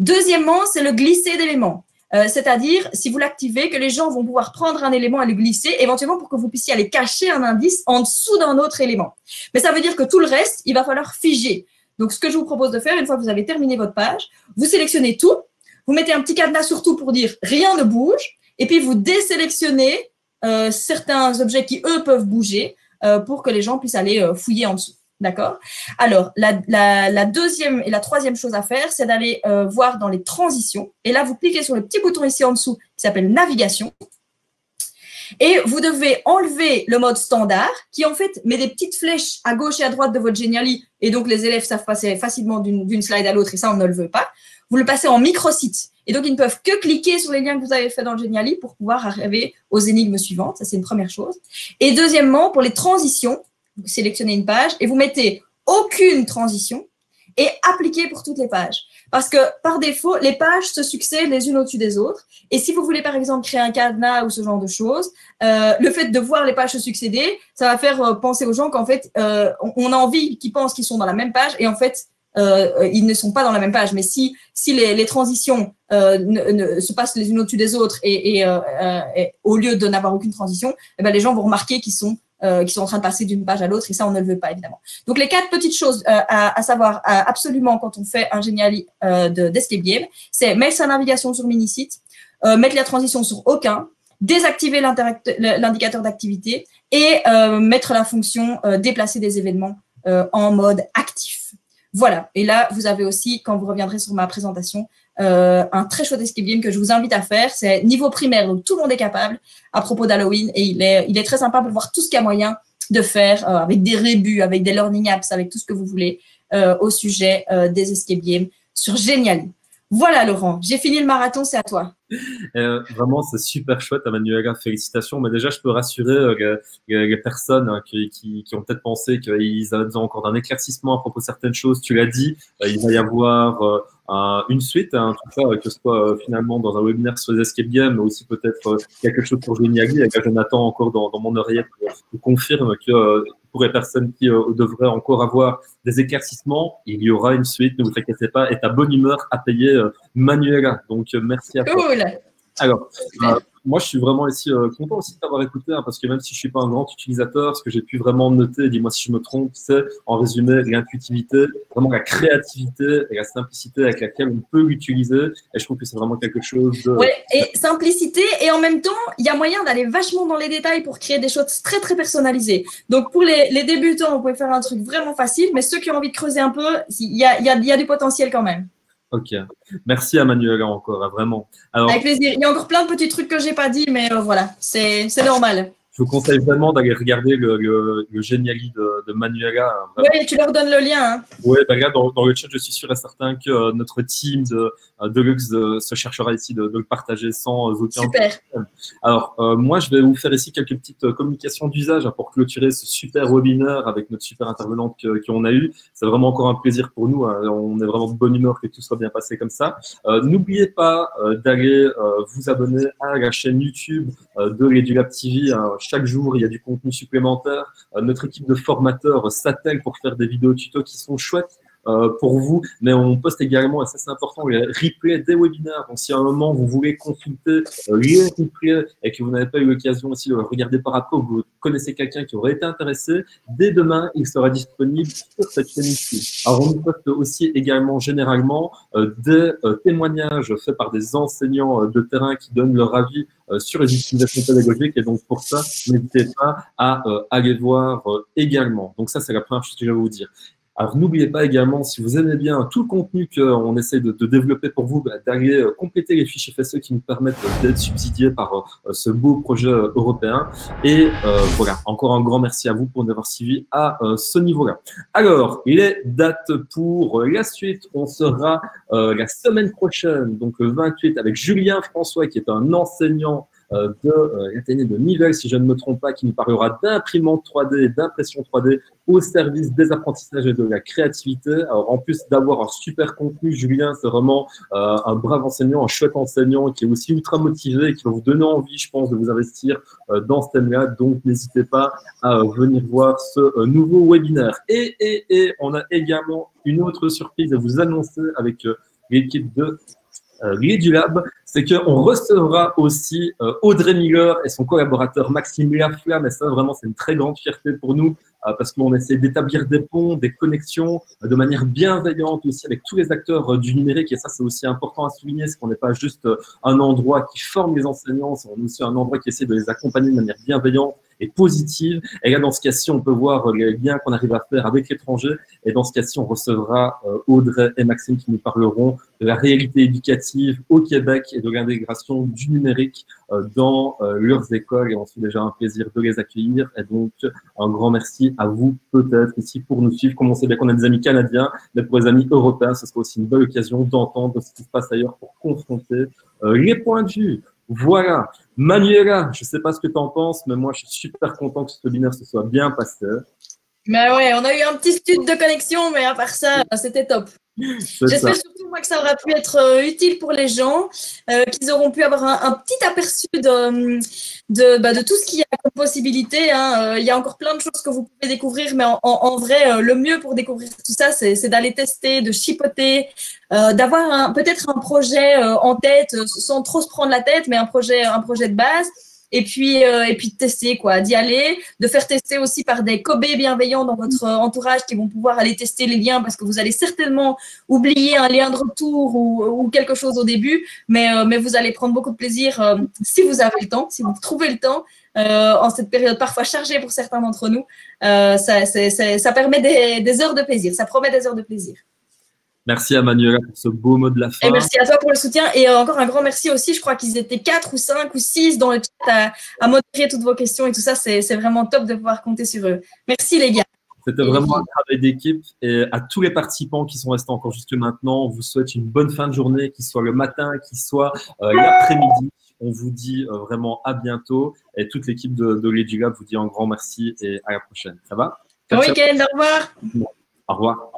Deuxièmement, c'est le glisser d'éléments. C'est-à-dire, si vous l'activez, que les gens vont pouvoir prendre un élément et le glisser, éventuellement pour que vous puissiez aller cacher un indice en dessous d'un autre élément. Mais ça veut dire que tout le reste, il va falloir figer. Donc, ce que je vous propose de faire, une fois que vous avez terminé votre page, vous sélectionnez tout, vous mettez un petit cadenas sur tout pour dire rien ne bouge, et puis vous désélectionnez certains objets qui, eux, peuvent bouger pour que les gens puissent aller fouiller en dessous. D'accord? Alors, la deuxième et la troisième chose à faire, c'est d'aller voir dans les transitions. Et là, vous cliquez sur le petit bouton ici en dessous qui s'appelle navigation. Et vous devez enlever le mode standard qui, en fait, met des petites flèches à gauche et à droite de votre Genially. Et donc, les élèves savent passer facilement d'une slide à l'autre et ça, on ne le veut pas. Vous le passez en microsite. Et donc, ils ne peuvent que cliquer sur les liens que vous avez faits dans le Genially pour pouvoir arriver aux énigmes suivantes. Ça, c'est une première chose. Et deuxièmement, pour les transitions, vous sélectionnez une page et vous mettez aucune transition et appliquez pour toutes les pages. Parce que par défaut, les pages se succèdent les unes au-dessus des autres. Et si vous voulez, par exemple, créer un cadenas ou ce genre de choses, le fait de voir les pages se succéder, ça va faire penser aux gens qu'en fait, on a envie qu'ils pensent qu'ils sont dans la même page et en fait, ils ne sont pas dans la même page. Mais si les transitions se passent les unes au-dessus des autres et au lieu de n'avoir aucune transition, eh ben, les gens vont remarquer qu'ils sont en train de passer d'une page à l'autre, et ça, on ne le veut pas, évidemment. Donc, les 4 petites choses à savoir absolument quand on fait un Genially d'escape game, c'est mettre sa navigation sur mini-site, mettre la transition sur aucun, désactiver l'indicateur d'activité et mettre la fonction déplacer des événements en mode actif. Voilà. Et là, vous avez aussi, quand vous reviendrez sur ma présentation, un très chouette escape game que je vous invite à faire. C'est niveau primaire, donc tout le monde est capable à propos d'Halloween et il est très sympa pour voir tout ce qu'il y a moyen de faire avec des rébus, avec des learning apps, avec tout ce que vous voulez au sujet des escape games sur Genially. Voilà, Laurent, j'ai fini le marathon, c'est à toi.
Vraiment, c'est super chouette, Manuela, félicitations. Mais déjà, je peux rassurer les personnes qui ont peut-être pensé qu'ils avaient besoin encore d'un éclaircissement à propos de certaines choses. Tu l'as dit, il va y avoir une suite, tout ça, que ce soit finalement dans un webinaire sur les escape games, mais aussi peut-être quelque chose pour Genially. Et là, Jonathan, encore dans mon oreillette, vous confirme que pour les personnes qui devraient encore avoir des éclaircissements, il y aura une suite, ne vous inquiétez pas, et ta bonne humeur à payer Manuela. Donc, merci à toi.
Cool.
Alors, moi, je suis vraiment ici content aussi de t'avoir écouté, parce que même si je suis pas un grand utilisateur, ce que j'ai pu vraiment noter, dis-moi si je me trompe, c'est en résumé l'intuitivité, vraiment la créativité et la simplicité avec laquelle on peut l'utiliser. Et je trouve que c'est vraiment quelque chose de…
Ouais, et simplicité, et en même temps, il y a moyen d'aller vachement dans les détails pour créer des choses très, très personnalisées. Donc, pour les débutants, vous pouvez faire un truc vraiment facile, mais ceux qui ont envie de creuser un peu, il y a du potentiel quand même.
Ok, merci à Manuela encore, vraiment. Alors,
avec plaisir. Il y a encore plein de petits trucs que j'ai pas dit, mais voilà, c'est normal.
Je vous conseille vraiment d'aller regarder le Genially de Manuela.
Oui, tu leur donnes le lien. Hein.
Oui, ben là, dans le chat, je suis sûr et certain que notre team de Lux se cherchera ici de le partager sans aucun
Super.
problème. Alors, moi, je vais vous faire ici quelques petites communications d'usage pour clôturer ce super webinaire avec notre super intervenante qu'on a eue. C'est vraiment encore un plaisir pour nous. Hein. On est vraiment de bonne humeur que tout soit bien passé comme ça. N'oubliez pas d'aller vous abonner à la chaîne YouTube de l'EduLab TV. Hein. Chaque jour, il y a du contenu supplémentaire. Notre équipe de formateurs s'attelle pour faire des vidéos tutos qui sont chouettes pour vous, mais on poste également, et ça c'est important, les replays des webinaires. Donc si à un moment vous voulez consulter les replays et que vous n'avez pas eu l'occasion aussi de le regarder par après, ou vous connaissez quelqu'un qui aurait été intéressé, dès demain il sera disponible sur cette chaîne YouTube. Alors on poste aussi également généralement des témoignages faits par des enseignants de terrain qui donnent leur avis sur les utilisations pédagogiques, et donc pour ça n'hésitez pas à aller voir également. Donc ça c'est la première chose que je vais vous dire. Alors, n'oubliez pas également, si vous aimez bien tout le contenu qu'on essaie de développer pour vous, d'aller compléter les fiches FSE qui nous permettent d'être subsidiés par ce beau projet européen. Et voilà, encore un grand merci à vous pour nous avoir suivis à ce niveau-là. Alors, les dates pour la suite, on sera la semaine prochaine, donc le 28, avec Julien François, qui est un enseignant de l'Athénée de Nivelles, si je ne me trompe pas, qui nous parlera d'imprimante 3D et d'impression 3D au service des apprentissages et de la créativité. Alors, en plus d'avoir un super contenu, Julien, c'est vraiment un brave enseignant, un chouette enseignant qui est aussi ultra motivé et qui va vous donner envie, je pense, de vous investir dans ce thème-là. Donc, n'hésitez pas à venir voir ce nouveau webinaire. Et on a également une autre surprise à vous annoncer avec l'équipe de l'EduLab, c'est qu'on recevra aussi Audrey Miller et son collaborateur Maxime Laflamme. Et ça, vraiment, c'est une très grande fierté pour nous parce qu'on essaie d'établir des ponts, des connexions de manière bienveillante aussi avec tous les acteurs du numérique. Et ça, c'est aussi important à souligner, c'est qu'on n'est pas juste un endroit qui forme les enseignants, c'est aussi un endroit qui essaie de les accompagner de manière bienveillante et positive. Et là, dans ce cas-ci, on peut voir les liens qu'on arrive à faire avec l'étranger. Et dans ce cas-ci, on recevra Audrey et Maxime qui nous parleront de la réalité éducative au Québec et de l'intégration du numérique dans leurs écoles. Et on se fait déjà un plaisir de les accueillir. Et donc, un grand merci à vous, peut-être, ici, pour nous suivre. Comme on sait bien qu'on a des amis canadiens, mais pour les amis européens, ce sera aussi une belle occasion d'entendre ce qui se passe ailleurs pour confronter les points de vue. Voilà. Manuela, je ne sais pas ce que tu en penses, mais moi, je suis super content que ce webinaire se soit bien passé.
Mais ouais, on a eu un petit stud de connexion, mais à part ça, c'était top. J'espère surtout moi, que ça aura pu être utile pour les gens, qu'ils auront pu avoir un petit aperçu de tout ce qu'il y a comme possibilité. Hein. Il y a encore plein de choses que vous pouvez découvrir, mais en vrai, le mieux pour découvrir tout ça, c'est d'aller tester, de chipoter, d'avoir peut-être un projet en tête, sans trop se prendre la tête, mais un projet de base. Et puis de tester, quoi, d'y aller, de faire tester aussi par des Kobe bienveillants dans votre entourage qui vont pouvoir aller tester les liens parce que vous allez certainement oublier un lien de retour ou quelque chose au début, mais vous allez prendre beaucoup de plaisir si vous avez le temps, si vous trouvez le temps en cette période parfois chargée pour certains d'entre nous. Ça permet des heures de plaisir, ça promet des heures de plaisir.
Merci à Manuela pour ce beau mot de la fin.
Et merci à toi pour le soutien. Et encore un grand merci aussi. Je crois qu'ils étaient 4 ou 5 ou 6 dans le chat à modérer toutes vos questions et tout ça. C'est vraiment top de pouvoir compter sur eux. Merci les gars.
C'était vraiment un travail d'équipe. Et à tous les participants qui sont restés encore jusque maintenant, on vous souhaite une bonne fin de journée, qu'il soit le matin, qu'il soit l'après-midi. On vous dit vraiment à bientôt. Et toute l'équipe de l'EduLab vous dit un grand merci et à la prochaine. Ça va?
Bon week-end, au revoir.
Au revoir.